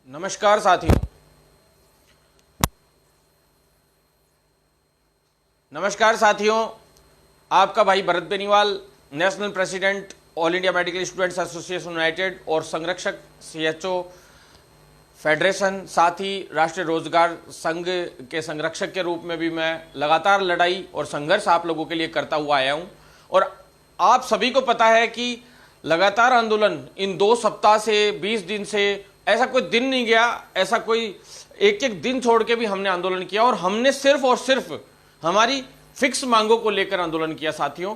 नमस्कार साथियों। नमस्कार साथियों, आपका भाई Bharat Beniwal, national president all India medical students association United और संरक्षक सीएचओ फेडरेशन, साथ ही राष्ट्रीय रोजगार संघ के संरक्षक के रूप में भी मैं लगातार लड़ाई और संघर्ष आप लोगों के लिए करता हुआ आया हूं। और आप सभी को पता है कि लगातार आंदोलन इन 2 सप्ताह से 20 दिन से ऐसा कोई दिन नहीं गया, ऐसा कोई एक दिन छोड़ के भी हमने आंदोलन किया और हमने सिर्फ और सिर्फ हमारी फिक्स मांगों को लेकर आंदोलन किया। साथियों,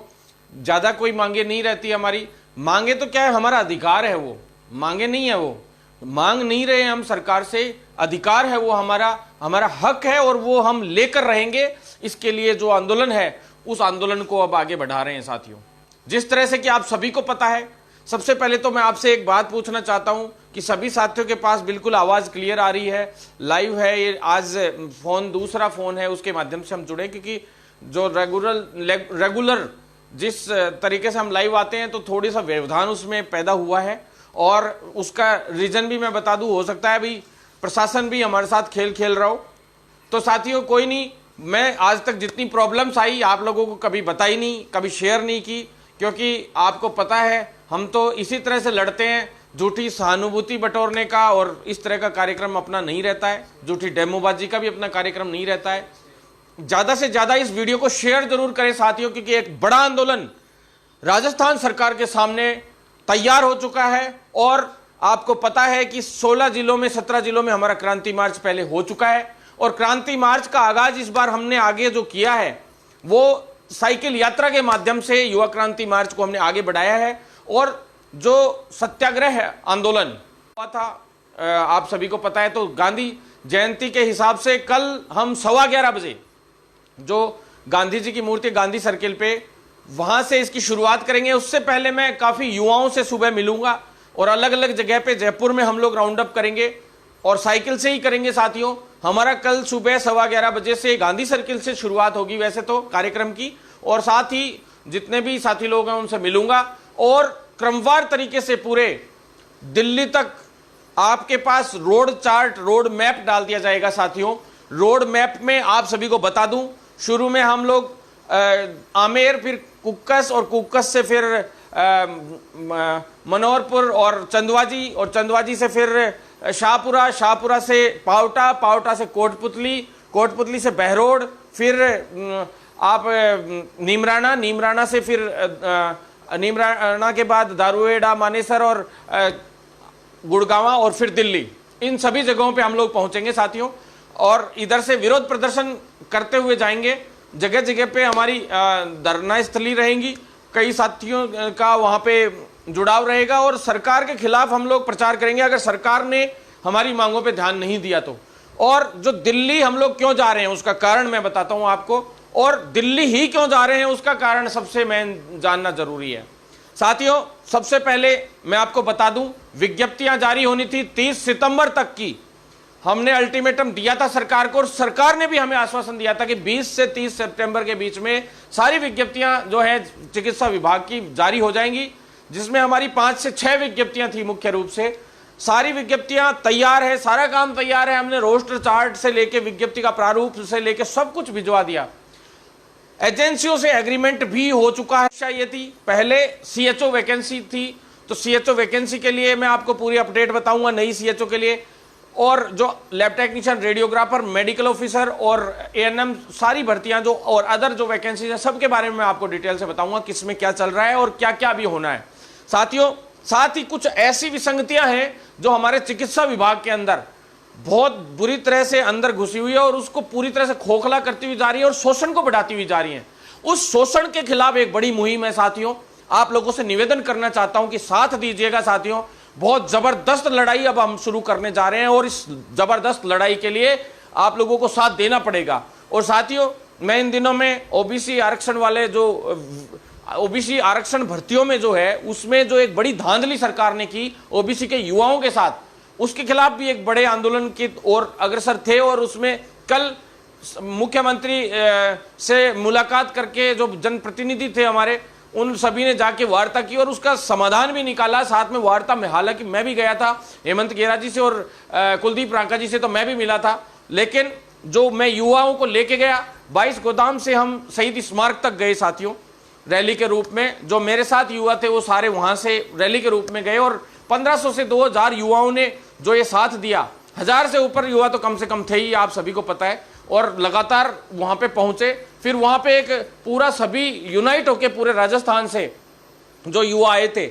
ज्यादा कोई मांगे नहीं रहती हमारी। मांगे तो क्या है, हमारा अधिकार है, वो मांगे नहीं है, वो मांग नहीं रहे हम सरकार से, अधिकार है वो, हमारा हक है और वो हम लेकर रहेंगे। इसके लिए जो आंदोलन है उस आंदोलन को अब आगे बढ़ा रहे हैं। साथियों, जिस तरह से कि आप सभी को पता है, सबसे पहले तो मैं आपसे एक बात पूछना चाहता हूं कि सभी साथियों के पास बिल्कुल आवाज क्लियर आ रही है, लाइव है ये। आज फोन दूसरा फोन है, उसके माध्यम से हम जुड़े, क्योंकि जो रेगुलर जिस तरीके से हम लाइव आते हैं तो थोड़ी सा व्यवधान उसमें पैदा हुआ है और उसका रीजन भी मैं बता दूं। हो सकता है भाई प्रशासन भी हमारे साथ खेल खेल रहा हो। तो साथियों, कोई नहीं, मैं आज तक जितनी प्रॉब्लम्स आई आप लोगों को कभी बताई नहीं, कभी शेयर नहीं की, क्योंकि आपको पता है हम तो इसी तरह से लड़ते हैं। झूठी सहानुभूति बटोरने का और इस तरह का कार्यक्रम अपना नहीं रहता है, झूठी डेमोबाजी का भी अपना कार्यक्रम नहीं रहता है। ज्यादा से ज्यादा इस वीडियो को शेयर जरूर करें साथियों, क्योंकि एक बड़ा आंदोलन राजस्थान सरकार के सामने तैयार हो चुका है। और आपको पता है कि 16 जिलों में 17 जिलों में हमारा क्रांति मार्च पहले हो चुका है और क्रांति मार्च का आगाज इस बार हमने आगे जो किया है वो साइकिल यात्रा के माध्यम से युवा क्रांति मार्च को हमने आगे बढ़ाया है। और जो सत्याग्रह आंदोलन हुआ था, आप सभी को पता है, तो गांधी जयंती के हिसाब से कल हम 11:15 बजे जो गांधी जी की मूर्ति गांधी सर्किल पे, वहां से इसकी शुरुआत करेंगे। उससे पहले मैं काफी युवाओं से सुबह मिलूंगा और अलग अलग जगह पे जयपुर में हम लोग राउंड अप करेंगे और साइकिल से ही करेंगे। साथियों, हमारा कल सुबह 11:15 बजे से गांधी सर्किल से शुरुआत होगी वैसे तो कार्यक्रम की, और साथ ही जितने भी साथी लोग हैं उनसे मिलूंगा और क्रमवार तरीके से पूरे दिल्ली तक आपके पास रोड चार्ट, रोड मैप डाल दिया जाएगा। साथियों, रोड मैप में आप सभी को बता दूं, शुरू में हम लोग आमेर, फिर कुक्कस और कुक्कस से फिर मनोहरपुर और चंदवाजी, और चंदवाजी से फिर शाहपुरा, शाहपुरा से पावटा, पावटा से कोटपुतली, कोटपुतली से बहरोड, फिर आप नीमराना, नीमराना से फिर नीमराना के बाद दारुएड़ा, मानेसर और गुड़गांवा और फिर दिल्ली। इन सभी जगहों पे हम लोग पहुंचेंगे साथियों और इधर से विरोध प्रदर्शन करते हुए जाएंगे। जगह जगह पे हमारी धरना स्थली रहेंगी, कई साथियों का वहां पे जुड़ाव रहेगा और सरकार के खिलाफ हम लोग प्रचार करेंगे अगर सरकार ने हमारी मांगों पे ध्यान नहीं दिया तो। और जो दिल्ली हम लोग क्यों जा रहे हैं उसका कारण मैं बताता हूं आपको, और दिल्ली ही क्यों जा रहे हैं उसका कारण सबसे मेन जानना जरूरी है। साथियों, सबसे पहले मैं आपको बता दूं, विज्ञप्तियां जारी होनी थी 30 सितंबर तक की। हमने अल्टीमेटम दिया था सरकार को और सरकार ने भी हमें आश्वासन दिया था कि 20 से 30 सितंबर के बीच में सारी विज्ञप्तियां जो है चिकित्सा विभाग की जारी हो जाएंगी, जिसमें हमारी 5 से 6 विज्ञप्तियां थी मुख्य रूप से। सारी विज्ञप्तियां तैयार है, सारा काम तैयार है। हमने रोस्टर चार्ट से लेके विज्ञप्ति का प्रारूप से लेके सब कुछ भिजवा दिया। एजेंसियों से एग्रीमेंट भी हो चुका है। ये थी पहले सीएचओ वैकेंसी थी, तो सीएचओ वैकेंसी के लिए मैं आपको पूरी अपडेट बताऊंगा नई सीएचओ के लिए, और जो lab technician, radiographer, medical officer और एएनएम सारी भर्तियां जो और अदर जो वैकेंसीज हैं सबके बारे में मैं आपको डिटेल से बताऊंगा किसमें क्या चल रहा है और क्या क्या अभी होना है। साथियों, साथ ही कुछ ऐसी विसंगतियां हैं जो हमारे चिकित्सा विभाग के अंदर बहुत बुरी तरह से अंदर घुसी हुई है और उसको पूरी तरह से खोखला करती हुई जा रही है और शोषण को बढ़ाती हुई जा रही है। उस शोषण के खिलाफ एक बड़ी मुहिम है साथियों। आप लोगों से निवेदन करना चाहता हूं कि साथ दीजिएगा साथियों। बहुत जबरदस्त लड़ाई अब हम शुरू करने जा रहे हैं और इस जबरदस्त लड़ाई के लिए आप लोगों को साथ देना पड़ेगा। और साथियों, मैं इन दिनों में ओबीसी आरक्षण वाले जो ओबीसी आरक्षण भर्तियों में जो है उसमें जो एक बड़ी धांधली सरकार ने की ओबीसी के युवाओं के साथ, उसके खिलाफ भी एक बड़े आंदोलन की ओर अग्रसर थे। और उसमें कल मुख्यमंत्री से मुलाकात करके जो जनप्रतिनिधि थे हमारे, उन सभी ने जाके वार्ता की और उसका समाधान भी निकाला साथ में वार्ता में। हालांकि मैं भी गया था हेमंत गेरा जी से और कुलदीप रांका जी से, तो मैं भी मिला था, लेकिन जो मैं युवाओं को लेके गया 22 गोदाम से हम शहीद स्मारक तक गए साथियों, रैली के रूप में। जो मेरे साथ युवा थे वो सारे वहां से रैली के रूप में गए और 1500 से 2000 युवाओं ने जो ये साथ दिया, 1000 से ऊपर युवा तो कम से कम थे ही, आप सभी को पता है, और लगातार वहां पे पहुंचे। फिर वहां पे एक पूरा सभी यूनाइट होके पूरे राजस्थान से जो युवा आए थे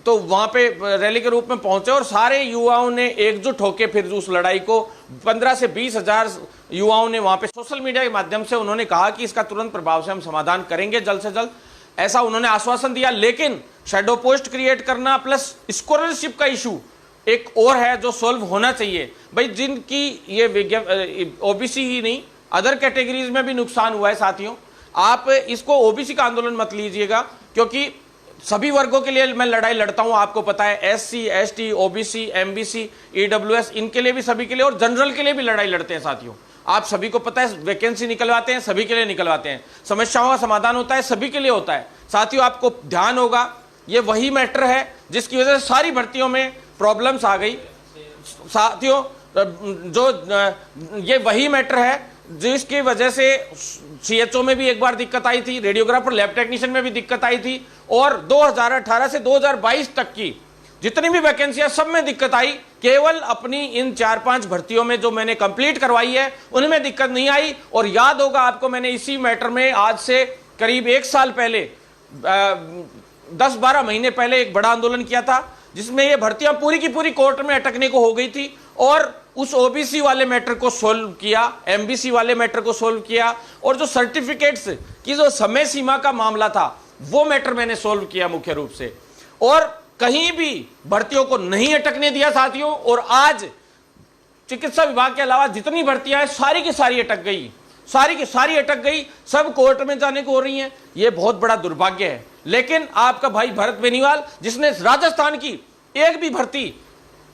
तो वहां पे रैली के रूप में पहुंचे और सारे युवाओं ने एकजुट होकर फिर उस लड़ाई को 15 से 20 हजार युवाओं ने वहां पे सोशल मीडिया के माध्यम से उन्होंने कहा कि इसका तुरंत प्रभाव से हम समाधान करेंगे जल्द से जल्द, ऐसा उन्होंने आश्वासन दिया। लेकिन शैडो पोस्ट क्रिएट करना प्लस स्कॉलरशिप का इशू एक और है जो सोल्व होना चाहिए भाई, जिनकी ये ओबीसी ही नहीं अदर कैटेगरीज में भी नुकसान हुआ है साथियों। आप इसको ओबीसी का आंदोलन मत लीजिएगा, क्योंकि सभी वर्गों के लिए मैं लड़ाई लड़ता हूं, आपको पता है, SC, ST, OBC, MBC, EWS, इनके लिए भी, सभी के लिए, और जनरल के लिए भी लड़ाई लड़ते हैं साथियों। आप सभी को पता है, वैकेंसी निकलवाते हैं, सभी के लिए निकलवाते हैं, समस्याओं का समाधान होता है, सभी के लिए होता है साथियों। आपको ध्यान होगा ये वही मैटर है जिसकी वजह से सारी भर्तियों में प्रॉब्लम्स आ गई साथियों। जो ये वही मैटर है जिसकी वजह से सीएचओ में भी एक बार दिक्कत आई थी, रेडियोग्राफर, लैब टेक्नीशियन में भी दिक्कत आई थी, और 2018 से 2022 तक की जितनी भी वैकेंसियां सब में दिक्कत आई। केवल अपनी इन 4-5 भर्तियों में जो मैंने कंप्लीट करवाई है उनमें दिक्कत नहीं आई। और याद होगा आपको, मैंने इसी मैटर में आज से करीब 1 साल पहले 10-12 महीने पहले एक बड़ा आंदोलन किया था जिसमें ये भर्तियां पूरी की पूरी कोर्ट में अटकने को हो गई थी, और उस ओबीसी वाले मैटर को सोल्व किया, एमबीसी वाले मैटर को सोल्व किया, और जो सर्टिफिकेट्स की जो समय सीमा का मामला था वो मैटर मैंने सोल्व किया मुख्य रूप से, और कहीं भी भर्तियों को नहीं अटकने दिया साथियों। और आज चिकित्सा विभाग के अलावा जितनी भर्तियां हैं सारी की सारी अटक गई, सारी की सारी अटक गई, सब कोर्ट में जाने को हो रही हैं। यह बहुत बड़ा दुर्भाग्य है। लेकिन आपका भाई भरत बेनीवाल, जिसने राजस्थान की एक भी भर्ती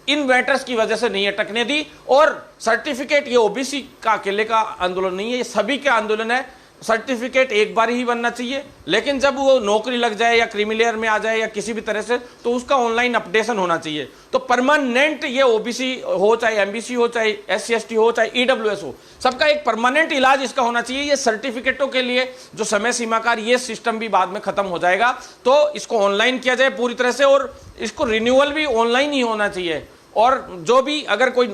इन मैटर्स की वजह से नहीं अटकने दी, और सर्टिफिकेट ये ओबीसी का अकेले का आंदोलन नहीं है, ये सभी का आंदोलन है। सर्टिफिकेट एक बार ही बनना चाहिए, लेकिन जब वो नौकरी लग जाए या क्रीमिलेयर में आ जाए या किसी भी तरह से, तो उसका ऑनलाइन अपडेशन होना चाहिए। तो परमानेंट ये ओबीसी हो, चाहे एमबीसी हो, चाहे एससी एसटी हो, चाहे ईडब्ल्यूएस हो, सबका एक परमानेंट इलाज इसका होना चाहिए। ये सर्टिफिकेटों के लिए जो समय सीमाकार ये सिस्टम भी बाद में खत्म हो जाएगा, तो इसको ऑनलाइन किया जाए पूरी तरह से, और इसको रिन्यूअल भी ऑनलाइन ही होना चाहिए। और जो भी अगर कोई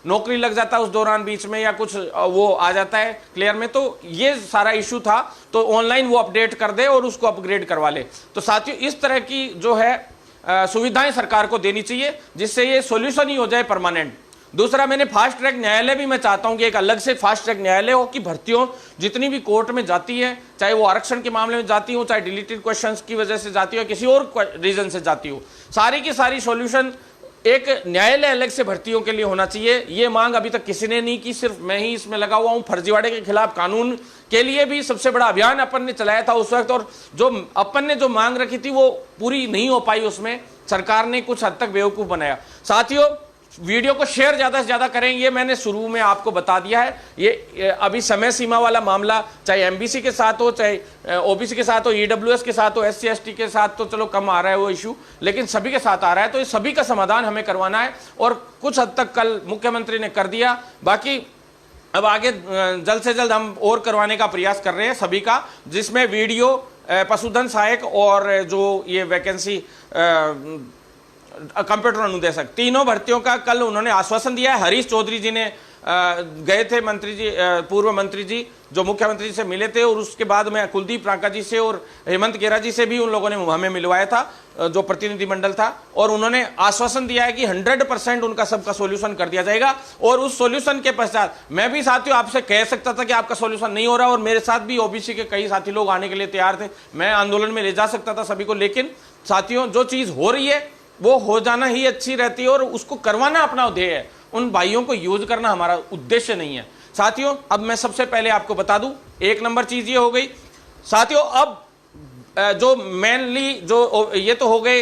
नौकरी लग जाता है उस दौरान बीच में या कुछ वो आ जाता है क्लियर में, तो ये सारा इशू था, तो ऑनलाइन वो अपडेट कर दे और उसको अपग्रेड करवा ले। तो साथियों इस तरह की जो है सुविधाएं सरकार को देनी चाहिए जिससे ये सॉल्यूशन ही हो जाए परमानेंट। दूसरा, मैंने फास्ट ट्रैक न्यायालय भी मैं चाहता हूं कि एक अलग से फास्ट ट्रैक न्यायालय हो कि भर्तियों जितनी भी कोर्ट में जाती है, चाहे वो आरक्षण के मामले में जाती हो, चाहे डिलीटेड क्वेश्चंस की वजह से जाती हो, किसी और रीजन से जाती हो, सारी की सारी सॉल्यूशन एक न्यायालय अलग से भर्तियों के लिए होना चाहिए। ये मांग अभी तक किसी ने नहीं की, सिर्फ मैं ही इसमें लगा हुआ हूं। फर्जीवाड़े के खिलाफ कानून के लिए भी सबसे बड़ा अभियान अपन ने चलाया था उस वक्त, और जो अपन ने जो मांग रखी थी वो पूरी नहीं हो पाई, उसमें सरकार ने कुछ हद तक बेवकूफ बनाया। साथियों वीडियो को शेयर ज्यादा से ज्यादा करें, ये मैंने शुरू में आपको बता दिया है। ये अभी समय सीमा वाला मामला चाहे एमबीसी के साथ हो, चाहे ओबीसी के साथ हो, ईडब्ल्यूएस के साथ हो, एससी एसटी के साथ तो चलो कम आ रहा है वो इशू, लेकिन सभी के साथ आ रहा है। तो इस सभी का समाधान हमें करवाना है, और कुछ हद तक कल मुख्यमंत्री ने कर दिया, बाकी अब आगे जल्द से जल्द हम और करवाने का प्रयास कर रहे हैं सभी का, जिसमें वीडियो, पशुधन सहायक और जो ये वैकेंसी कंप्यूटर अनुदेशक, तीनों भर्तियों का कल उन्होंने आश्वासन दिया है। हरीश चौधरी जी ने गए थे, मंत्री जी, पूर्व मंत्री जी जो मुख्यमंत्री से मिले थे, और उसके बाद में कुलदीप रांका जी से और हेमंत गेरा जी से भी उन लोगों ने हमें मिलवाया था, जो प्रतिनिधिमंडल था, और उन्होंने आश्वासन दिया है कि 100% उनका सबका सोल्यूशन कर दिया जाएगा। और उस सोल्यूशन के पश्चात मैं भी साथियों आपसे कह सकता था कि आपका सोल्यूशन नहीं हो रहा, और मेरे साथ भी ओबीसी के कई साथी लोग आने के लिए तैयार थे, मैं आंदोलन में ले जा सकता था सभी को। लेकिन साथियों जो चीज हो रही है वो हो जाना ही अच्छी रहती है, और उसको करवाना अपना ध्येय है, उन भाइयों को यूज करना हमारा उद्देश्य नहीं है साथियों। अब मैं सबसे पहले आपको बता दूं, 1 नंबर चीज ये हो गई साथियों, अब जो मेनली जो ये तो हो गए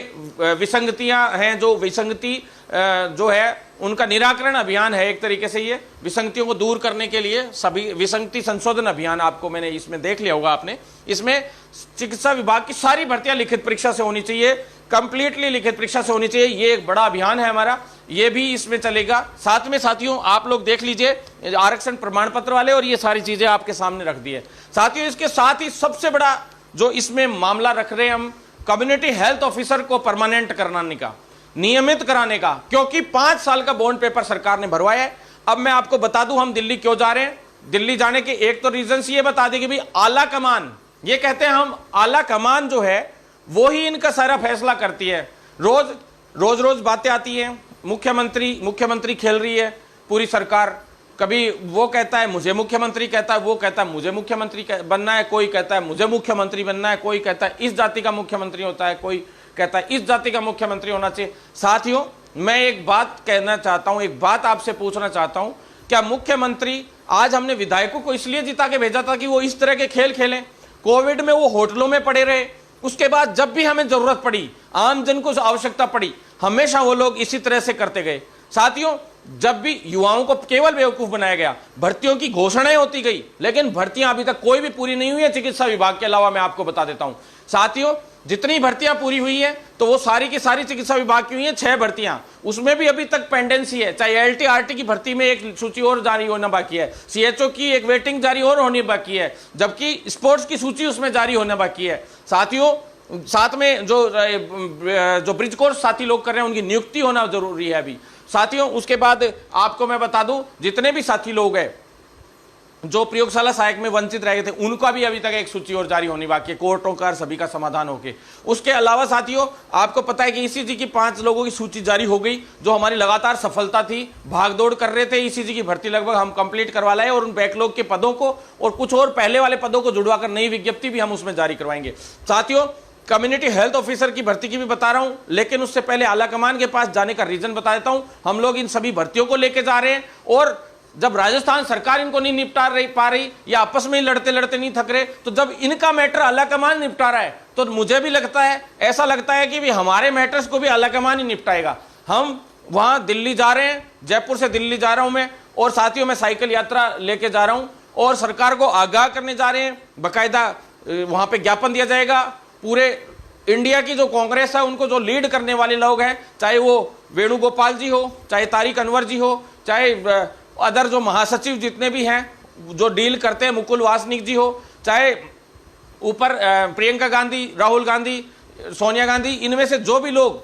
विसंगतियां हैं, जो विसंगति जो है उनका निराकरण अभियान है। एक तरीके से ये विसंगतियों को दूर करने के लिए सभी विसंगति संशोधन अभियान, आपको मैंने इसमें देख लिया होगा आपने। इसमें चिकित्सा विभाग की सारी भर्तियां लिखित परीक्षा से होनी चाहिए, कंप्लीटली लिखित परीक्षा से होनी चाहिए। ये एक बड़ा अभियान है हमारा, ये भी इसमें चलेगा। साथ में साथियों आप लोग देख लीजिए आरक्षण प्रमाण पत्र वाले, और ये सारी चीजें आपके सामने रख दी है। साथियों इसके साथ ही सबसे बड़ा जो इसमें मामला रख रहे हैं हम, कम्युनिटी हेल्थ ऑफिसर को परमानेंट कराने का, नियमित कराने का, क्योंकि 5 साल का बॉन्ड पेपर सरकार ने भरवाया है। अब मैं आपको बता दूं हम दिल्ली क्यों जा रहे हैं। दिल्ली जाने के एक तो रीजन ये बता दें कि भाई आला कमान, ये कहते हैं हम आला कमान जो है वो ही इनका सारा फैसला करती है। रोज बातें आती हैं, मुख्यमंत्री खेल रही है पूरी सरकार। कभी वो कहता है मुझे मुख्यमंत्री कहता है, वो कहता है मुझे मुख्यमंत्री बनना है, कोई कहता है मुझे मुख्यमंत्री बनना है, कोई कहता है इस जाति का मुख्यमंत्री होता है, कोई कहता है इस जाति का मुख्यमंत्री होना चाहिए। साथियों मैं एक बात कहना चाहता हूं, एक बात आपसे पूछना चाहता हूं, क्या मुख्यमंत्री, आज हमने विधायकों को इसलिए जिता के भेजा था कि वो इस तरह के खेल खेलें? कोविड में वो होटलों में पड़े रहे, उसके बाद जब भी हमें जरूरत पड़ी, आम जन को आवश्यकता पड़ी, हमेशा वो लोग इसी तरह से करते गए। साथियों जब भी युवाओं को केवल बेवकूफ बनाया गया, भर्तियों की घोषणाएं होती गई, लेकिन भर्तियां अभी तक कोई भी पूरी नहीं हुई है चिकित्सा विभाग के अलावा। मैं आपको बता देता हूं साथियों, जितनी भर्तियां पूरी हुई है तो वो सारी की सारी चिकित्सा विभाग की हुई है। 6 भर्तियां, उसमें भी अभी तक पेंडेंसी है। चाहे एलटी आरटी की भर्ती में एक सूची और जारी होना बाकी है, सीएचओ की एक वेटिंग जारी और होनी बाकी है, जबकि स्पोर्ट्स की सूची उसमें जारी होना बाकी है। साथियों साथ में जो ब्रिज कोर्स साथी लोग कर रहे हैं उनकी नियुक्ति होना जरूरी है अभी। साथियों उसके बाद आपको मैं बता दूं, जितने भी साथी लोग हैं जो प्रयोगशाला सहायक में वंचित रह गए थे, उनका भी अभी तक एक सूची और जारी होनी बाकी है, कोर्टों का सभी का समाधान होके। उसके अलावा साथियों आपको पता है कि ईसीजी की 5 लोगों की सूची जारी हो गई, जो हमारी लगातार सफलता थी, भागदौड़ कर रहे थे। ईसीजी की भर्ती लगभग हम कंप्लीट करवा लाए, और उन बैकलॉग के पदों को और कुछ और पहले वाले पदों को जुड़वाकर नई विज्ञप्ति भी हम उसमें जारी करवाएंगे। साथियों कम्युनिटी हेल्थ ऑफिसर की भर्ती की भी बता रहा हूं, लेकिन उससे पहले आला कमान के पास जाने का रीजन बता देता हूं। हम लोग इन सभी भर्तियों को लेके जा रहे हैं, और जब राजस्थान सरकार इनको नहीं निपटा पा रही, या आपस में ही लड़ते लड़ते नहीं थक रहे, तो जब इनका मैटर आला कमान निपटा रहा है, तो मुझे भी लगता है, ऐसा लगता है कि भी हमारे मैटर्स को भी आला कमान ही निपटाएगा। हम वहां दिल्ली जा रहे हैं, जयपुर से दिल्ली जा रहा हूं मैं, और साथियों मैं साइकिल यात्रा लेके जा रहा हूं, और सरकार को आगाह करने जा रहे हैं। बाकायदा वहां पे ज्ञापन दिया जाएगा। पूरे इंडिया की जो कांग्रेस है, उनको जो लीड करने वाले लोग हैं, चाहे वो वेणुगोपाल जी हो, चाहे तारिक अनवर जी हो, चाहे अदर जो महासचिव जितने भी हैं जो डील करते हैं, मुकुल वासनिक जी हो, चाहे ऊपर प्रियंका गांधी, राहुल गांधी, सोनिया गांधी, इनमें से जो भी लोग,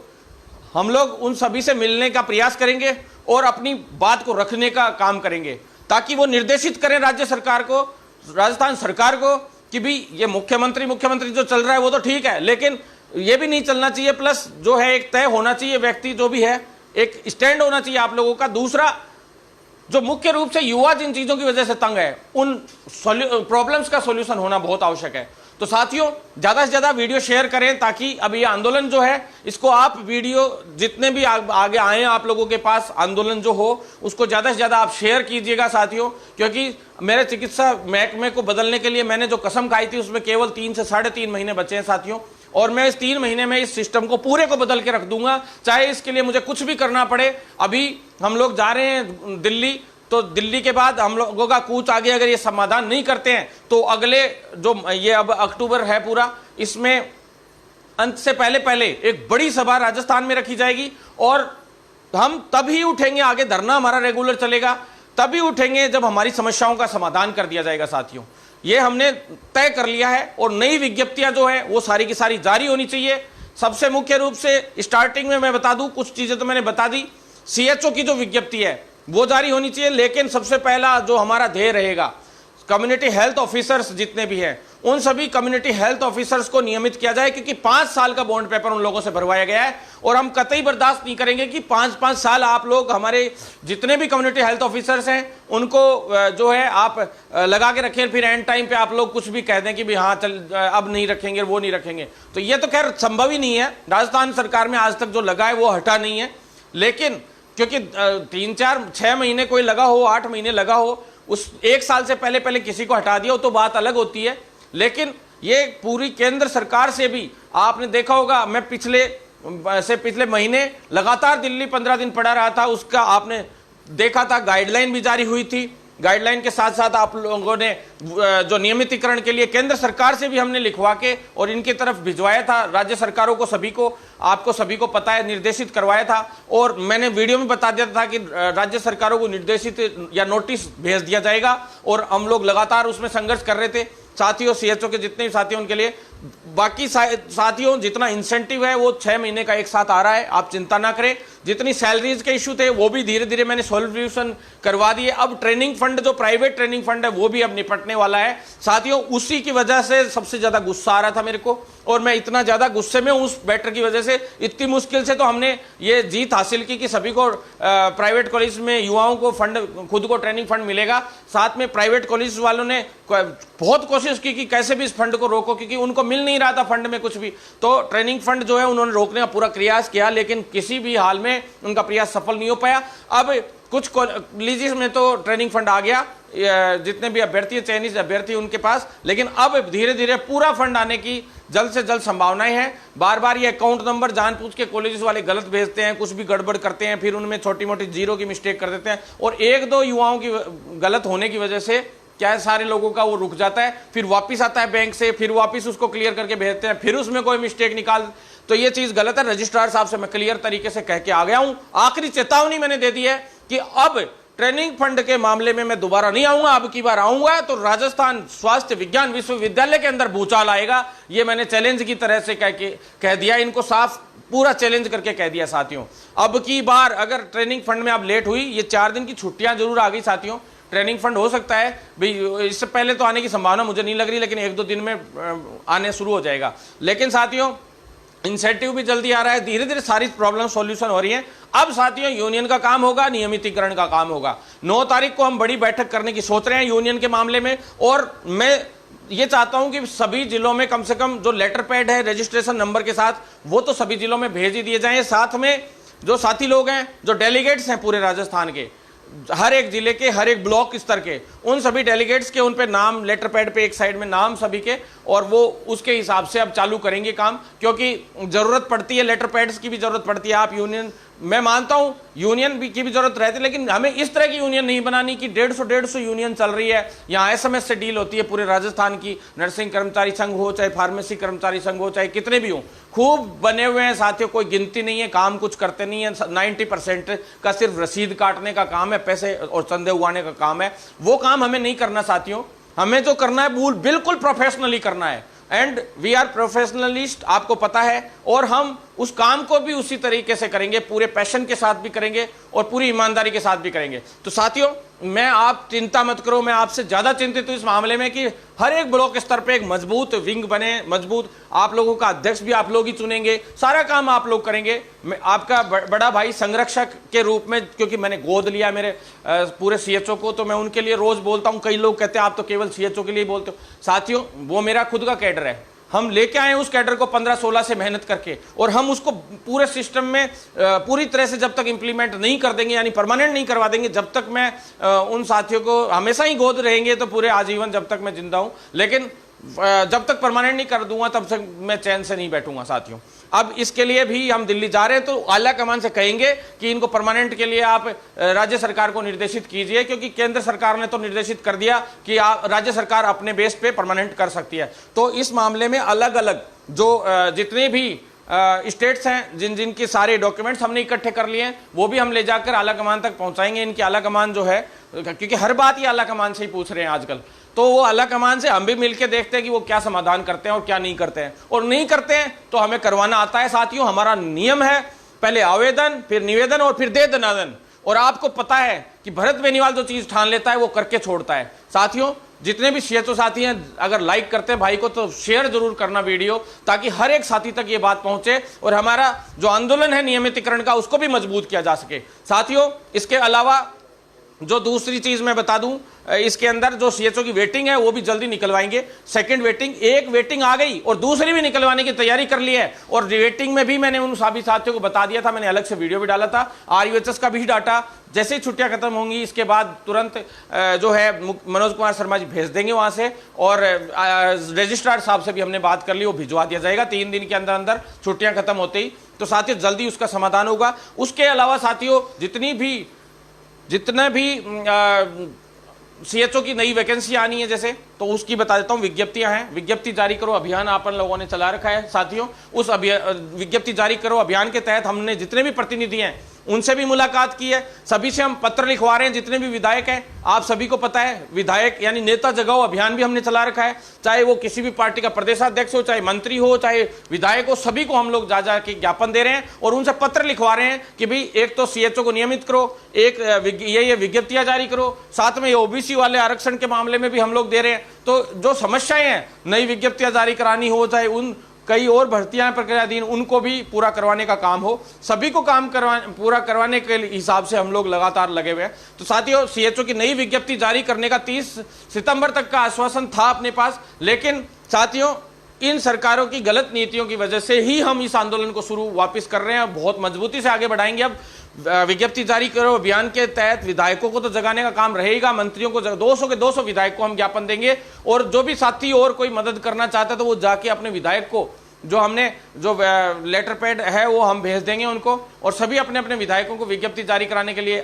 हम लोग उन सभी से मिलने का प्रयास करेंगे और अपनी बात को रखने का काम करेंगे, ताकि वो निर्देशित करें राज्य सरकार को, राजस्थान सरकार को, कि भी ये मुख्यमंत्री जो चल रहा है वो तो ठीक है, लेकिन ये भी नहीं चलना चाहिए। प्लस जो है एक तय होना चाहिए, व्यक्ति जो भी है एक स्टैंड होना चाहिए आप लोगों का। दूसरा, जो मुख्य रूप से युवा जिन चीजों की वजह से तंग है, उन प्रॉब्लम्स का सॉल्यूशन होना बहुत आवश्यक है। तो साथियों ज्यादा से ज्यादा वीडियो शेयर करें, ताकि अब ये आंदोलन जो है, इसको आप वीडियो जितने भी आगे आए आप लोगों के पास, आंदोलन जो हो उसको ज्यादा से ज्यादा आप शेयर कीजिएगा साथियों। क्योंकि मेरे चिकित्सा महकमे को बदलने के लिए मैंने जो कसम खाई थी, उसमें केवल 3 से 3.5 महीने बचे हैं साथियों, और मैं इस 3 महीने में इस सिस्टम को पूरे को बदल के रख दूंगा, चाहे इसके लिए मुझे कुछ भी करना पड़े। अभी हम लोग जा रहे हैं दिल्ली, तो दिल्ली के बाद हम लोगों का कूच आगे, अगर ये समाधान नहीं करते हैं तो अगले जो ये अब अक्टूबर है पूरा, इसमें अंत से पहले एक बड़ी सभा राजस्थान में रखी जाएगी, और हम तभी उठेंगे, आगे धरना हमारा रेगुलर चलेगा, तभी उठेंगे जब हमारी समस्याओं का समाधान कर दिया जाएगा साथियों। ये हमने तय कर लिया है, और नई विज्ञप्तियां जो है वो सारी की सारी जारी होनी चाहिए। सबसे मुख्य रूप से स्टार्टिंग में मैं बता दूं, कुछ चीजें तो मैंने बता दी, सीएचओ की जो विज्ञप्ति है वो जारी होनी चाहिए, लेकिन सबसे पहला जो हमारा ध्येय रहेगा, कम्युनिटी हेल्थ ऑफिसर्स जितने भी हैं, उन सभी कम्युनिटी हेल्थ ऑफिसर्स को नियमित किया जाए, क्योंकि 5 साल का बॉन्ड पेपर उन लोगों से भरवाया गया है, और हम कतई बर्दाश्त नहीं करेंगे कि 5-5 साल आप लोग, हमारे जितने भी कम्युनिटी हेल्थ ऑफिसर्स हैं, उनको जो है आप लगा के रखें, फिर एंड टाइम पे आप लोग कुछ भी कह दें कि भी हाँ चल अब नहीं रखेंगे, वो नहीं रखेंगे। तो ये तो खैर संभव ही नहीं है, राजस्थान सरकार में आज तक जो लगा है वो हटा नहीं है। लेकिन क्योंकि 3-4-6 महीने कोई लगा हो, 8 महीने लगा हो, उस 1 साल से पहले किसी को हटा दिया हो तो बात अलग होती है। लेकिन ये पूरी केंद्र सरकार से भी आपने देखा होगा, मैं पिछले महीने लगातार दिल्ली 15 दिन पड़ा रहा था, उसका आपने देखा था, गाइडलाइन भी जारी हुई थी। गाइडलाइन के साथ साथ आप लोगों ने जो नियमितीकरण के लिए केंद्र सरकार से भी हमने लिखवा के और इनकी तरफ भिजवाया था, राज्य सरकारों को, सभी को, आपको सभी को पता है, निर्देशित करवाया था। और मैंने वीडियो में बता दिया था कि राज्य सरकारों को निर्देशित या नोटिस भेज दिया जाएगा, और हम लोग लगातार उसमें संघर्ष कर रहे थे। साथियों, सीएचओ के जितने भी साथी हैं उनके लिए, बाकी साथियों जितना इंसेंटिव है वो 6 महीने का एक साथ आ रहा है, आप चिंता ना करें। जितनी सैलरीज के इशू थे वो भी धीरे धीरे मैंने सॉल्यूशन करवा दिए। अब ट्रेनिंग फंड, जो प्राइवेट ट्रेनिंग फंड है, वो भी अब निपटने वाला है। साथियों, उसी की वजह से सबसे ज्यादा गुस्सा आ रहा था मेरे को, और मैं इतना ज्यादा गुस्से में उस बैटर की वजह से, इतनी मुश्किल से तो हमने ये जीत हासिल की कि सभी को प्राइवेट कॉलेज में युवाओं को फंड, खुद को ट्रेनिंग फंड मिलेगा। साथ में प्राइवेट कॉलेज वालों ने बहुत कोशिश की कि कैसे भी इस फंड को रोको, क्योंकि उनको मिल नहीं रहा था फंड में कुछ भी। तो ट्रेनिंग फंड जो है उन्होंने रोकने का पूरा प्रयास किया, लेकिन किसी भी हाल में उनका प्रयास सफल नहीं हो पाया। अब कुछ कॉलेजेस में तो ट्रेनिंग फंड आ गया, जितने भी अभ्यर्थी, चयनित अभ्यर्थी उनके पास, लेकिन अब धीरे धीरे पूरा फंड आने की जल्द से जल्द संभावनाएं हैं। बार बार ये अकाउंट नंबर जानबूझ के कॉलेजेस वाले गलत भेजते हैं, कुछ भी गड़बड़ करते हैं, फिर उनमें छोटी मोटी जीरो की मिस्टेक कर देते हैं, और 1-2 युवाओं की गलत होने की वजह से क्या है, सारे लोगों का वो रुक जाता है, फिर वापिस आता है बैंक से, फिर वापिस उसको क्लियर करके भेजते हैं, फिर उसमें कोई मिस्टेक निकाल, तो ये चीज गलत है। रजिस्ट्रार साहब से मैं क्लियर तरीके से कह के आ गया हूं, आखिरी चेतावनी मैंने दे दी है कि अब ट्रेनिंग फंड के मामले में मैं दोबारा नहीं आऊंगा। अब की बार आऊंगा तो राजस्थान स्वास्थ्य विज्ञान विश्वविद्यालय के अंदर भूचाल आएगा। ये मैंने चैलेंज की तरह से कह दिया, इनको साफ पूरा चैलेंज करके कह दिया। साथियों, अब की बार अगर ट्रेनिंग फंड में अब लेट हुई, ये 4 दिन की छुट्टियां जरूर आ गई साथियों, ट्रेनिंग फंड हो सकता है भाई, इससे पहले तो आने की संभावना मुझे नहीं लग रही, लेकिन 1-2 दिन में आने शुरू हो जाएगा। लेकिन साथियों, इंसेंटिव भी जल्दी आ रहा है, धीरे धीरे सारी प्रॉब्लम सॉल्यूशन हो रही है। अब साथियों, यूनियन का काम होगा, नियमितीकरण का काम होगा। 9 तारीख को हम बड़ी बैठक करने की सोच रहे हैं यूनियन के मामले में, और मैं ये चाहता हूं कि सभी जिलों में कम से कम जो लेटर पैड है रजिस्ट्रेशन नंबर के साथ, वो तो सभी जिलों में भेज ही दिए जाएं। साथ में जो साथी लोग हैं, जो डेलीगेट्स हैं पूरे राजस्थान के, हर एक जिले के, हर एक ब्लॉक स्तर के, उन सभी डेलीगेट्स के उन पे नाम, लेटर पैड पे एक साइड में नाम सभी के, और वो उसके हिसाब से अब चालू करेंगे काम, क्योंकि जरूरत पड़ती है, लेटर पैड्स की भी जरूरत पड़ती है। आप यूनियन, मैं मानता हूं यूनियन की भी जरूरत रहती है, लेकिन हमें इस तरह की यूनियन नहीं बनानी कि 150 यूनियन चल रही है। यहाँ एसएमएस से डील होती है पूरे राजस्थान की, नर्सिंग कर्मचारी संघ हो, चाहे फार्मेसी कर्मचारी संघ हो, चाहे कितने भी हो, खूब बने हुए हैं साथियों, कोई गिनती नहीं है, काम कुछ करते नहीं है। 90% का सिर्फ रसीद काटने का काम है, पैसे और चंदे उगाने का काम है। वो काम हमें नहीं करना साथियों, हमें जो करना है बिल्कुल प्रोफेशनली करना है, एंड वी आर प्रोफेशनलिस्ट, आपको पता है। और हम उस काम को भी उसी तरीके से करेंगे, पूरे पैशन के साथ भी करेंगे और पूरी ईमानदारी के साथ भी करेंगे। तो साथियों, मैं, आप चिंता मत करो, मैं आपसे ज्यादा चिंतित हूं इस मामले में कि हर एक ब्लॉक स्तर पे एक मजबूत विंग बने, मजबूत, आप लोगों का अध्यक्ष भी आप लोग ही चुनेंगे, सारा काम आप लोग करेंगे। मैं आपका बड़ा भाई संरक्षक के रूप में, क्योंकि मैंने गोद लिया मेरे पूरे सीएचओ को, तो मैं उनके लिए रोज बोलता हूं। कई लोग कहते हैं आप तो केवल सीएचओ के लिए बोलते हो, साथियों वो मेरा खुद का कैडर है। हम लेके आए उस कैडर को 15-16 से मेहनत करके, और हम उसको पूरे सिस्टम में पूरी तरह से जब तक इंप्लीमेंट नहीं कर देंगे, यानी परमानेंट नहीं करवा देंगे, जब तक मैं उन साथियों को हमेशा ही गोद रहेंगे, तो पूरे आजीवन जब तक मैं जिंदा हूं। लेकिन जब तक परमानेंट नहीं कर दूंगा तब तक मैं चैन से नहीं बैठूंगा साथियों। अब इसके लिए भी हम दिल्ली जा रहे हैं, तो आला कमान से कहेंगे कि इनको परमानेंट के लिए आप राज्य सरकार को निर्देशित कीजिए, क्योंकि केंद्र सरकार ने तो निर्देशित कर दिया कि राज्य सरकार अपने बेस पे परमानेंट कर सकती है। तो इस मामले में अलग अलग जो जितने भी स्टेट्स हैं, जिनके सारे डॉक्यूमेंट्स हमने इकट्ठे कर लिए हैं, वो भी हम ले जाकर आला कमान तक पहुंचाएंगे। इनकी आला कमान जो है, क्योंकि हर बात ये आला कमान से ही पूछ रहे हैं आजकल, तो वो आला कमान से हम भी मिलकर देखते हैं कि वो क्या समाधान करते हैं और क्या नहीं करते हैं, और नहीं करते हैं तो हमें करवाना आता है साथियों। हमारा नियम है, पहले आवेदन, फिर निवेदन और फिर दे दनादन। और आपको पता है कि भरत बेनीवाल जो चीज ठान लेता है वो करके छोड़ता है। साथियों, जितने भी सीएचओ साथी हैं, अगर लाइक करते हैं भाई को तो शेयर जरूर करना वीडियो, ताकि हर एक साथी तक ये बात पहुंचे और हमारा जो आंदोलन है नियमितीकरण का, उसको भी मजबूत किया जा सके। साथियों, इसके अलावा जो दूसरी चीज मैं बता दूं, इसके अंदर जो सीएचओ की वेटिंग है वो भी जल्दी निकलवाएंगे। सेकंड वेटिंग, एक वेटिंग आ गई और दूसरी भी निकलवाने की तैयारी कर ली है। और वेटिंग में भी मैंने उन सभी साथियों को बता दिया था, मैंने अलग से वीडियो भी डाला था। आरयूएचएस का भी डाटा जैसे ही छुट्टियां खत्म होंगी इसके बाद तुरंत जो है मनोज कुमार शर्मा जी भेज देंगे वहां से, और रजिस्ट्रार साहब से भी हमने बात कर ली, वो भिजवा दिया जाएगा 3 दिन के अंदर अंदर छुट्टियां खत्म होते ही। तो साथियों जल्दी उसका समाधान होगा। उसके अलावा साथियों जितने भी सीएचओ की नई वैकेंसी आनी है जैसे, तो उसकी बता देता हूं। विज्ञप्तियां हैं, विज्ञप्ति जारी करो अभियान आप लोगों ने चला रखा है साथियों। उस विज्ञप्ति जारी करो अभियान के तहत हमने जितने भी प्रतिनिधि हैं उनसे भी मुलाकात की है, सभी से हम पत्र लिखवा रहे हैं, जितने भी विधायक हैं। आप सभी को पता है विधायक यानी नेता जगाओ अभियान भी हमने चला रखा है, चाहे वो किसी भी पार्टी का प्रदेशाध्यक्ष हो, चाहे मंत्री हो, चाहे विधायक हो, सभी को हम लोग जा के ज्ञापन दे रहे हैं और उनसे पत्र लिखवा रहे हैं कि भाई एक तो सीएचओ को नियमित करो, एक ये विज्ञप्तियां जारी करो, साथ में ये ओबीसी वाले आरक्षण के मामले में भी हम लोग दे रहे हैं। तो जो समस्याएं हैं, नई विज्ञप्तियां जारी करानी हो, चाहे उन कई और भर्तियां प्रक्रियाधीन, उनको भी पूरा करवाने का काम हो, सभी को काम पूरा करवाने के हिसाब से हम लोग लगातार लगे हुए हैं। तो साथियों सीएचओ की नई विज्ञप्ति जारी करने का 30 सितंबर तक का आश्वासन था अपने पास, लेकिन साथियों इन सरकारों की गलत नीतियों की वजह से ही हम इस आंदोलन को शुरू वापस कर रहे हैं। बहुत मजबूती से आगे बढ़ाएंगे। अब विज्ञप्ति जारी करो अभियान के तहत विधायकों को तो जगाने का काम रहेगा, मंत्रियों को 200 के 200 विधायक को हम ज्ञापन देंगे। और जो भी साथी और कोई मदद करना चाहता है तो वो जाके अपने विधायक को जो हमने जो लेटर पैड है वो हम भेज देंगे उनको, और सभी अपने अपने विधायकों को विज्ञप्ति जारी कराने के लिए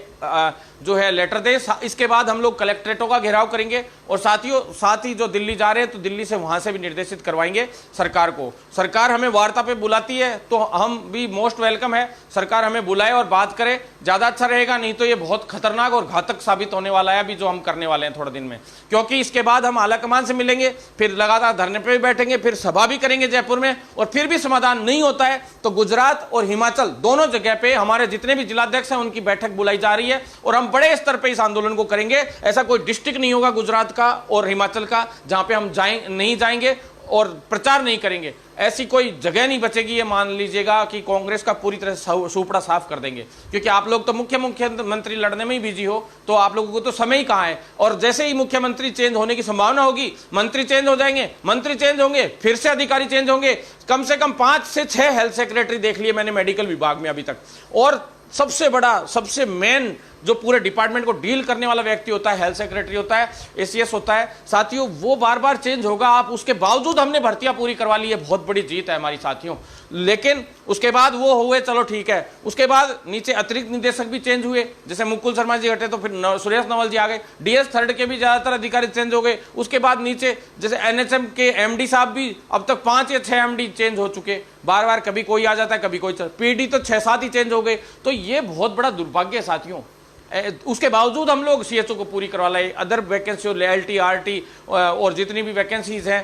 जो है लेटर दे। इसके बाद हम लोग कलेक्ट्रेटों का घेराव करेंगे और साथ ही जो दिल्ली जा रहे हैं तो दिल्ली से वहां से भी निर्देशित करवाएंगे सरकार को। सरकार हमें वार्ता पे बुलाती है तो हम भी मोस्ट वेलकम है, सरकार हमें बुलाए और बात करे, ज्यादा अच्छा रहेगा। नहीं तो ये बहुत खतरनाक और घातक साबित होने वाला है अभी जो हम करने वाले हैं थोड़े दिन में, क्योंकि इसके बाद हम आला कमान से मिलेंगे, फिर लगातार धरने पे भी बैठेंगे, फिर सभा भी करेंगे जयपुर में, और फिर भी समाधान नहीं होता है तो गुजरात और हिमाचल दोनों जगह पे हमारे जितने भी जिलाध्यक्ष हैं उनकी बैठक बुलाई जा रही है और हम बड़े स्तर पे इस आंदोलन को करेंगे। ऐसा कोई डिस्ट्रिक्ट नहीं होगा गुजरात का और हिमाचल का जहां पे हम नहीं जाएंगे और प्रचार नहीं करेंगे। ऐसी कोई जगह नहीं बचेगी, ये मान लीजिएगा कि कांग्रेस का पूरी तरह सुपड़ा साफ कर देंगे, क्योंकि आप लोग तो मुख्यमंत्री लड़ने में ही बिजी हो, तो आप लोगों को तो समय ही कहां है। और जैसे ही मुख्यमंत्री चेंज होने की संभावना होगी, मंत्री चेंज हो जाएंगे, मंत्री चेंज होंगे, फिर से अधिकारी चेंज होंगे। कम से कम 5 से 6 हेल्थ सेक्रेटरी देख लिए मैंने मेडिकल विभाग में अभी तक। और सबसे बड़ा, सबसे मेन जो पूरे डिपार्टमेंट को डील करने वाला व्यक्ति होता है, हेल्थ सेक्रेटरी होता है, एसीएस होता है साथियों, वो बार बार चेंज होगा। आप उसके बावजूद हमने भर्तियां पूरी करवा ली है, बहुत बड़ी जीत है हमारी साथियों। लेकिन उसके बाद वो हुए, चलो ठीक है, उसके बाद नीचे अतिरिक्त निदेशक भी चेंज हुए, जैसे मुकुल शर्मा जी हटे तो फिर सुरेश नवल जी आ गए, डीएस 3 के भी ज्यादातर अधिकारी चेंज हो गए। उसके बाद नीचे जैसे एनएचएम के एमडी साहब भी अब तक 5 या 6 एमडी चेंज हो चुके, बार बार कभी कोई आ जाता है, कभी कोई। पीडी तो 6-7 ही चेंज हो गए। तो ये बहुत बड़ा दुर्भाग्य है साथियों। उसके बावजूद हम लोग सीएचओ को पूरी करवा लाए, अदर वैकेंसी एलटी आरटी और जितनी भी वैकेंसीज हैं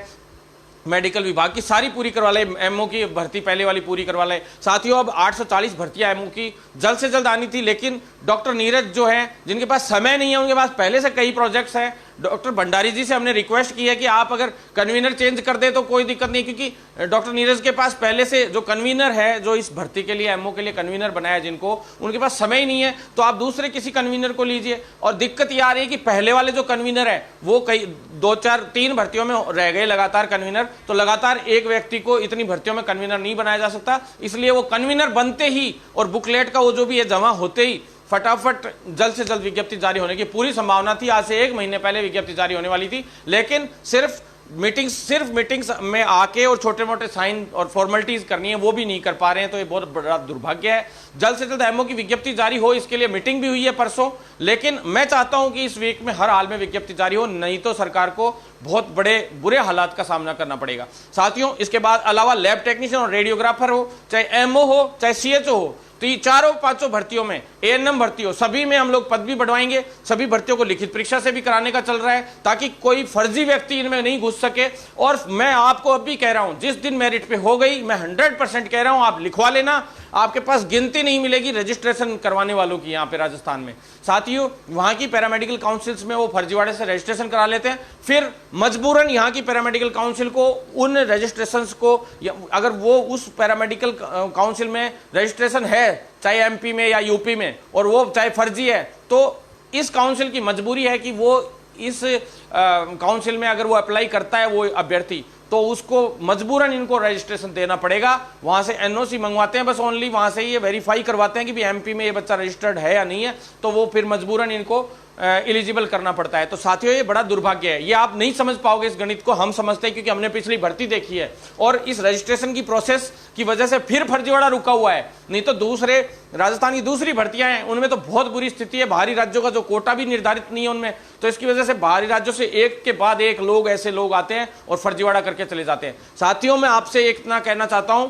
मेडिकल विभाग की सारी पूरी करवा लाए। एमओ की भर्ती पहले वाली पूरी करवा लाए साथियों। अब 840 भर्तियां एमओ की जल्द से जल्द आनी थी, लेकिन डॉक्टर नीरज जो है, जिनके पास समय नहीं है, उनके पास पहले से कई प्रोजेक्ट्स हैं। डॉक्टर भंडारी जी से हमने रिक्वेस्ट की है कि आप अगर कन्वीनर चेंज कर दे तो कोई दिक्कत नहीं, क्योंकि डॉक्टर नीरज के पास पहले से जो कन्वीनर है, जो इस भर्ती के लिए एमओ के लिए कन्वीनर बनाया जिनको, उनके पास समय ही नहीं है, तो आप दूसरे किसी कन्वीनर को लीजिए। और दिक्कत ये आ रही है कि पहले वाले जो कन्वीनर है वो कई 2-4-3 भर्तियों में रह गए लगातार कन्वीनर, तो लगातार एक व्यक्ति को इतनी भर्तियों में कन्वीनर नहीं बनाया जा सकता। इसलिए वो कन्वीनर बनते ही और बुकलेट का वो जो भी है जमा होते ही फटाफट जल्द से जल्द विज्ञप्ति जारी होने की पूरी संभावना थी। आज से 1 महीने पहले विज्ञप्ति जारी होने वाली थी, लेकिन सिर्फ मीटिंग्स में आके और छोटे मोटे साइन और फॉर्मेलिटीज करनी है, वो भी नहीं कर पा रहे हैं। तो ये बहुत बड़ा दुर्भाग्य है। जल्द से जल्द एमओ की विज्ञप्ति जारी हो, इसके लिए मीटिंग भी हुई है परसों, लेकिन मैं चाहता हूं कि इस वीक में हर हाल में विज्ञप्ति जारी हो, नहीं तो सरकार को बहुत बुरे हालात का सामना करना पड़ेगा साथियों। इसके बाद अलावा लैब टेक्नीशियन और रेडियोग्राफर हो, चाहे एमओ हो, चाहे सीएचओ हो, तो ये 4-5 भर्तियों में, एएनएम भर्ती हो, सभी में हम लोग पद भी बढ़वाएंगे। सभी भर्तियों को लिखित परीक्षा से भी कराने का चल रहा है, ताकि कोई फर्जी व्यक्ति इनमें नहीं घुस सके। और मैं आपको अब भी कह रहा हूं, जिस दिन मेरिट पे हो गई, मैं 100% कह रहा हूं, आप लिखवा लेना। आपके पास गिनती नहीं मिलेगी रजिस्ट्रेशन करवाने वालों की यहाँ पे राजस्थान में साथियों। वहां की पैरामेडिकल काउंसिल्स में वो फर्जीवाड़े से रजिस्ट्रेशन करा लेते हैं, फिर मजबूरन यहाँ की पैरामेडिकल काउंसिल को उन रजिस्ट्रेशन को, अगर वो उस पैरामेडिकल काउंसिल में रजिस्ट्रेशन है, चाहे एमपी में या यूपी में, और वो चाहे फर्जी है, तो इस काउंसिल की मजबूरी है कि वो इस काउंसिल में अगर वो अप्लाई करता है वो अभ्यर्थी, तो उसको मजबूरन इनको रजिस्ट्रेशन देना पड़ेगा। वहां से एनओसी मंगवाते हैं, बस ओनली वहां से ये वेरीफाई करवाते हैं कि भी एमपी में ये बच्चा रजिस्टर्ड है या नहीं है, तो वो फिर मजबूरन इनको एलिजिबल करना पड़ता है। तो साथियों ये बड़ा दुर्भाग्य है, ये आप नहीं समझ पाओगे इस गणित को, हम समझते हैं क्योंकि हमने पिछली भर्ती देखी है। और इस रजिस्ट्रेशन की प्रोसेस की वजह से फिर फर्जीवाड़ा रुका हुआ है, नहीं तो दूसरे राजस्थान की दूसरी भर्तियां हैं उनमें तो बहुत बुरी स्थिति है। बाहरी राज्यों का जो कोटा भी निर्धारित नहीं है उनमें, तो इसकी वजह से बाहरी राज्यों से एक के बाद एक लोग ऐसे लोग आते हैं और फर्जीवाड़ा करके चले जाते हैं। साथियों मैं आपसे एक इतना कहना चाहता हूं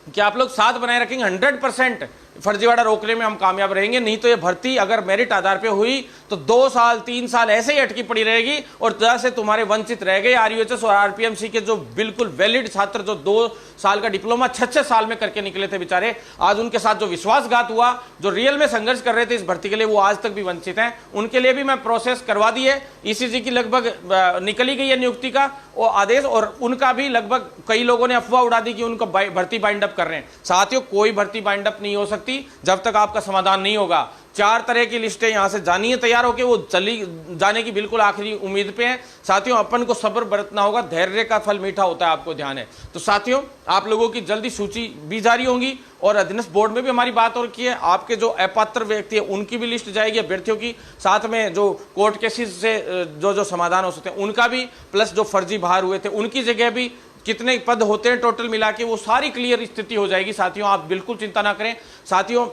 कि आप लोग साथ बनाए रखेंगे, 100% फर्जीवाड़ा रोकने में हम कामयाब रहेंगे। नहीं तो ये भर्ती अगर मेरिट आधार पे हुई तो 2 साल 3 साल ऐसे ही अटकी पड़ी रहेगी और जहां से तुम्हारे वंचित रह गए आरयूएचएस और आरपीएमसी के जो बिल्कुल वैलिड छात्र जो 2 साल का डिप्लोमा 6-6 साल में करके निकले थे बेचारे, आज उनके साथ जो विश्वासघात हुआ, जो रियल में संघर्ष कर रहे थे इस भर्ती के लिए, वो आज तक भी वंचित हैं। उनके लिए भी मैं प्रोसेस करवा दी है, ईसीजी की लगभग निकली गई है नियुक्ति का वो आदेश, और उनका भी लगभग कई लोगों ने अफवाह उड़ा दी कि उनको भर्ती बाइंड अप कर रहे हैं। साथियों कोई भर्ती बाइंड अप नहीं हो सकती जब तक आपका समाधान नहीं होगा। 4 तरह की लिस्टें यहां से जानिए तैयार होकर, वो चली जाने की बिल्कुल आखिरी उम्मीद पे हैं। साथियों अपन को सब्र बरतना होगा, धैर्य का फल मीठा होता है, आपको ध्यान है। तो साथियों आप लोगों की जल्दी सूची भी जारी होंगी और अधीनस्थ बोर्ड में भी हमारी बात हो रखी है। आपके जो अपात्र व्यक्ति है उनकी भी लिस्ट जाएगी अभ्यर्थियों की, साथ में जो कोर्ट केसेस से जो समाधान हो सकते हैं उनका भी, प्लस जो फर्जी बाहर हुए थे उनकी जगह भी कितने पद होते हैं टोटल मिला के, वो सारी क्लियर स्थिति हो जाएगी। साथियों आप बिल्कुल चिंता ना करें। साथियों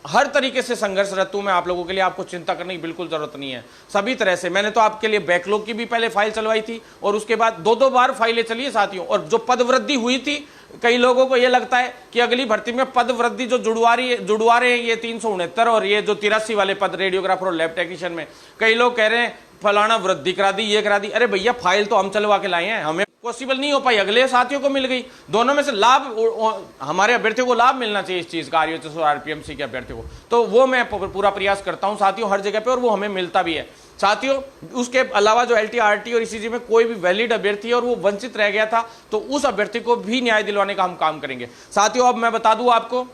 हर तरीके से संघर्षरत हूं मैं आप लोगों के लिए, आपको चिंता करने की बिल्कुल जरूरत नहीं है। सभी तरह से मैंने तो आपके लिए बैकलॉग की भी पहले फाइल चलवाई थी और उसके बाद 2-2 बार फाइलें चली है साथियों। और जो पद वृद्धि हुई थी, कई लोगों को यह लगता है कि अगली भर्ती में पद वृद्धि जो जुड़वा रहे हैं ये 369 और ये जो 83 वाले पद रेडियोग्राफर और लैब टेक्नीशियन में, कई लोग कह रहे हैं फलाना वृद्धि करा दी, ये करा दी। अरे भैया फाइल तो हम चलवा के लाए हैं, हमें पॉसिबल नहीं हो पाई, अगले साथियों को मिल गई। दोनों में से लाभ हमारे अभ्यर्थियों को लाभ मिलना चाहिए इस चीज का, आरयूएचएस और आरपीएमसी के अभ्यर्थियों को, तो वो मैं पूरा प्रयास करता हूं साथियों हर जगह पे, और वो हमें मिलता भी है। साथियों उसके अलावा जो एलटी आरटी और ईसीजी में कोई भी वैलिड अभ्यर्थी है और वो वंचित रह गया था, तो उस अभ्यर्थी को भी न्याय दिलवाने का हम काम करेंगे। साथियों अब मैं बता दूं आपको,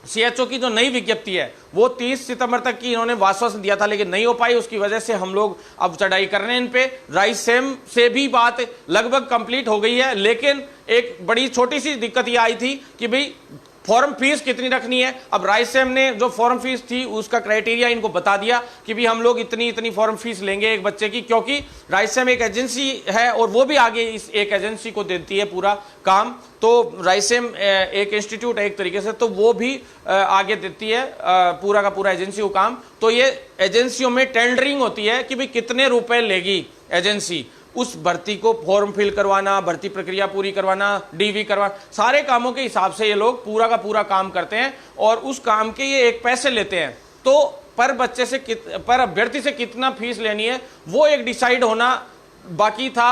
सीएचओ की जो नई विज्ञप्ति है वो 30 सितंबर तक की इन्होंने आश्वासन दिया था, लेकिन नहीं हो पाई। उसकी वजह से हम लोग अब चढ़ाई कर रहे हैं इन पे। राइसेम से भी बात लगभग कंप्लीट हो गई है, लेकिन एक बड़ी छोटी सी दिक्कत ये आई थी कि भाई फॉर्म फीस कितनी रखनी है। अब राइसेम ने जो फॉर्म फीस थी उसका क्राइटेरिया इनको बता दिया कि भी हम लोग इतनी इतनी फॉर्म फीस लेंगे एक बच्चे की, क्योंकि राइसेम एक एजेंसी है और वो भी आगे इस एक एजेंसी को देती है पूरा काम। तो राइसेम एक इंस्टीट्यूट है एक तरीके से, तो वो भी आगे देती है पूरा का पूरा एजेंसी को काम। तो ये एजेंसियों में टेंडरिंग होती है कि भाई कितने रुपए लेगी एजेंसी उस भर्ती को फॉर्म फिल करवाना, भर्ती प्रक्रिया पूरी करवाना, डीवी करवाना, सारे कामों के हिसाब से ये लोग पूरा का पूरा काम करते हैं और उस काम के ये एक पैसे लेते हैं। तो पर बच्चे से पर अभ्यर्थी से कितना फीस लेनी है वो एक डिसाइड होना बाकी था।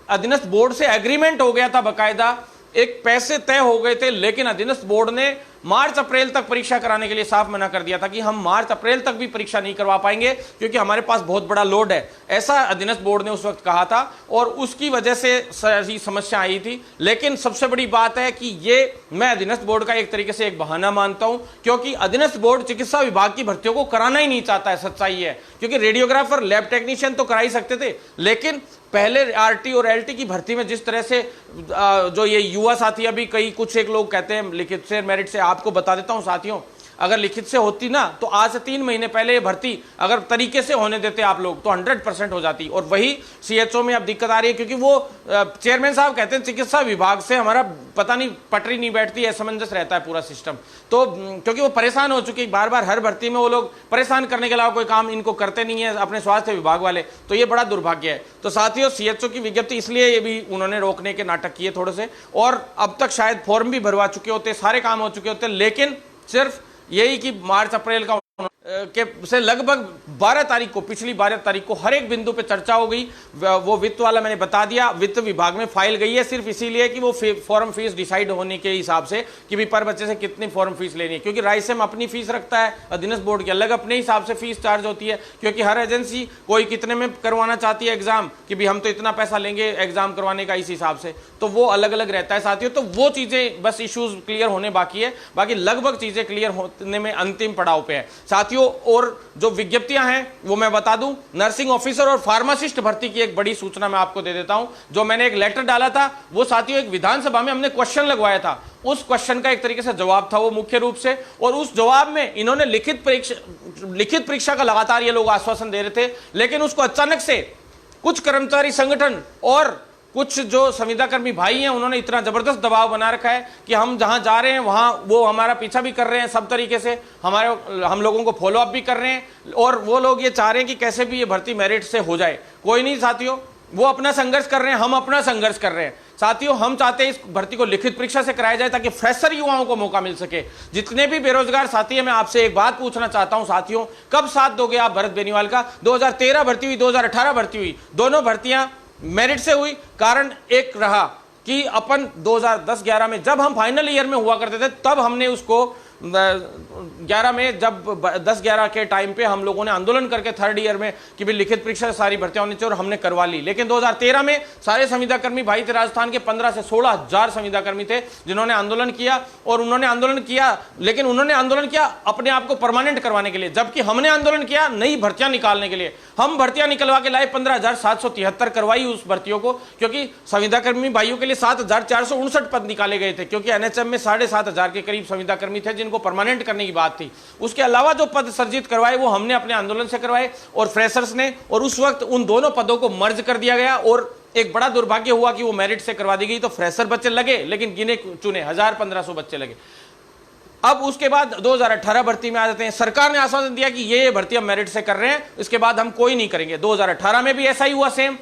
अधीनस्थ बोर्ड से एग्रीमेंट हो गया था, बकायदा एक पैसे तय हो गए थे, लेकिन अधीनस्थ बोर्ड ने मार्च अप्रैल तक परीक्षा कराने के लिए साफ मना कर दिया था कि हम मार्च अप्रैल तक भी परीक्षा नहीं करवा पाएंगे क्योंकि हमारे पास बहुत बड़ा लोड है, ऐसा अधीनस्थ बोर्ड ने उस वक्त कहा था और उसकी वजह से सारी समस्या आई थी। लेकिन सबसे बड़ी बात है कि ये मैं अधीनस्थ बोर्ड का एक तरीके से एक बहाना मानता हूं, क्योंकि अधीनस्थ बोर्ड चिकित्सा विभाग की भर्तियों को कराना ही नहीं चाहता है, सच्चाई है। क्योंकि रेडियोग्राफर लैब टेक्नीशियन तो करा ही सकते थे, लेकिन पहले आरटी और एलटी की भर्ती में जिस तरह से जो ये युवा साथी अभी कई कुछ एक लोग कहते हैं लिखित से मेरिट से, आपको बता देता हूं साथियों, अगर लिखित से होती ना तो आज से 3 महीने पहले ये भर्ती अगर तरीके से होने देते आप लोग तो 100% हो जाती। और वही सीएचओ में अब दिक्कत आ रही है क्योंकि वो चेयरमैन साहब कहते हैं चिकित्सा विभाग से हमारा पता नहीं पटरी नहीं बैठती, असमंजस रहता है पूरा सिस्टम। तो क्योंकि वो परेशान हो चुके, बार बार हर भर्ती में वो लोग परेशान करने के अलावा कोई काम इनको करते नहीं है अपने स्वास्थ्य विभाग वाले, तो ये बड़ा दुर्भाग्य है। तो साथियों सीएचओ की विज्ञप्ति इसलिए ये भी उन्होंने रोकने के नाटक किए थोड़े से, और अब तक शायद फॉर्म भी भरवा चुके होते, सारे काम हो चुके होते, लेकिन सिर्फ यही कि मार्च अप्रैल का के से लगभग 12 तारीख को, पिछली 12 तारीख को हर एक बिंदु पे चर्चा हो गई। वो वित्त वाला मैंने बता दिया, वित्त विभाग में फाइल गई है सिर्फ इसीलिए कि वो फॉर्म फीस डिसाइड होने के हिसाब से कि भी पर बच्चे से कितनी फॉर्म फीस लेनी है, क्योंकि राइसेम अपनी फीस रखता है, अधीनस्थ बोर्ड की अलग अपने हिसाब से फीस चार्ज होती है, क्योंकि हर एजेंसी कोई कितने में करवाना चाहती है एग्जाम कि भी हम तो इतना पैसा लेंगे एग्जाम करवाने का इस हिसाब से, तो वो अलग अलग रहता है साथियों। तो वो चीजें बस इश्यूज क्लियर होने बाकी है, बाकी लगभग चीजें क्लियर होने में अंतिम पड़ाव पे है साथियों। साथियों, और जो विज्ञप्तियां हैं वो मैं बता दूं, नर्सिंग ऑफिसर और फार्मासिस्ट भर्ती की एक बड़ी सूचना मैं आपको दे देता हूं। जो मैंने एक लेटर डाला था वो साथियों एक विधानसभा में हमने क्वेश्चन लगवाया था, उस क्वेश्चन का एक तरीके से जवाब था वो मुख्य रूप से, और उस जवाब में इन्होंने लिखित परीक्षा का लगातार ये लोग आश्वासन दे रहे थे, लेकिन उसको अचानक से कुछ कर्मचारी संगठन और कुछ जो संविदाकर्मी भाई हैं उन्होंने इतना जबरदस्त दबाव बना रखा है कि हम जहां जा रहे हैं वहां वो हमारा पीछा भी कर रहे हैं, सब तरीके से हम लोगों को फॉलो अप भी कर रहे हैं, और वो लोग ये चाह रहे हैं कि कैसे भी ये भर्ती मेरिट से हो जाए। कोई नहीं साथियों, वो अपना संघर्ष कर रहे हैं, हम अपना संघर्ष कर रहे हैं। साथियों, हम चाहते हैं इस भर्ती को लिखित परीक्षा से कराया जाए ताकि फ्रेशर युवाओं को मौका मिल सके। जितने भी बेरोजगार साथी हैं, मैं आपसे एक बात पूछना चाहता हूं साथियों, कब साथ दोगे आप भरत बेनीवाल का? 2013 भर्ती हुई, 2018 भर्ती हुई, दोनों भर्तियां मेरिट से हुई। कारण एक रहा कि अपन 2010-11 में जब हम फाइनल ईयर में हुआ करते थे, तब हमने उसको 11 में जब 10-11 के टाइम पे हम लोगों ने आंदोलन करके थर्ड ईयर में कि भी लिखित परीक्षा सारी भर्तियां होनी चाहिए, और हमने करवा ली। लेकिन 2013 में सारे संविदाकर्मी भाई थे, राजस्थान के 15 से 16 हजार संविदाकर्मी थे जिन्होंने आंदोलन किया, और उन्होंने आंदोलन किया, लेकिन उन्होंने आंदोलन किया अपने आप को परमानेंट करवाने के लिए, जबकि हमने आंदोलन किया नई भर्तियां निकालने के लिए। हम भर्तियां निकलवा के लाए, 15,773 करवाई उस भर्तियों को, क्योंकि संविदाकर्मी भाइयों के लिए 7,459 पद निकाले गए थे, क्योंकि एनएचएम में 7,500 के करीब संविदाकर्मी थे को परमानेंट करने की बात थी। उसके अलावा जो पद सर्जित करवाए वो हमने अपने आंदोलन से करवाए और फ्रेशर्स ने, और उस वक्त उन दोनों पदों को मर्ज कर दिया गया, और एक बड़ा दुर्भाग्य हुआ कि वो मेरिट से करवा दी गई। तो फ्रेशर बच्चे लगे, लेकिन गिने चुने 1,000-1,500 बच्चे लगे। अब उसके बाद 2018 भर्ती में आ जाते हैं। सरकार ने आश्वासन दिया कि ये भर्ती हम मेरिट से कर रहे हैं, इसके बाद हम कोई नहीं करेंगे। 2018 में भी ऐसा ही हुआ सेम।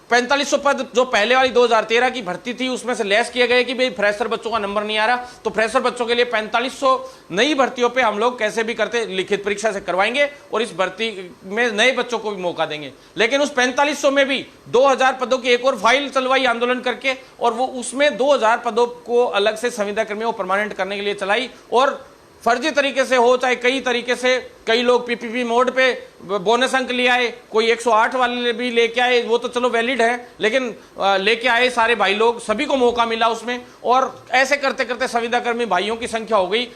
4500 पद जो पहले वाली 2013 की भर्ती थी उसमें से लेस किया गया कि भाई फ्रेशर बच्चों का नंबर नहीं आ रहा, तो फ्रेशर बच्चों के लिए 4500 नई भर्तियों पे हम लोग कैसे भी करते लिखित परीक्षा से करवाएंगे और इस भर्ती में नए बच्चों को भी मौका देंगे। लेकिन उस 4500 में भी 2000 पदों की एक और फाइल चलवाई आंदोलन करके, और वो उसमें 2000 पदों को अलग से संविदा कर्मियों को परमानेंट करने के लिए चलाई, और फर्जी तरीके से हो चाहे कई तरीके से, कई लोग पीपीपी मोड पे बोनस अंक ले आए, कोई 108 वाले भी लेके आए, वो तो चलो वैलिड है, लेकिन लेके आए सारे भाई लोग, सभी को मौका मिला उसमें, और ऐसे करते करते संविदाकर्मी भाइयों की संख्या हो गई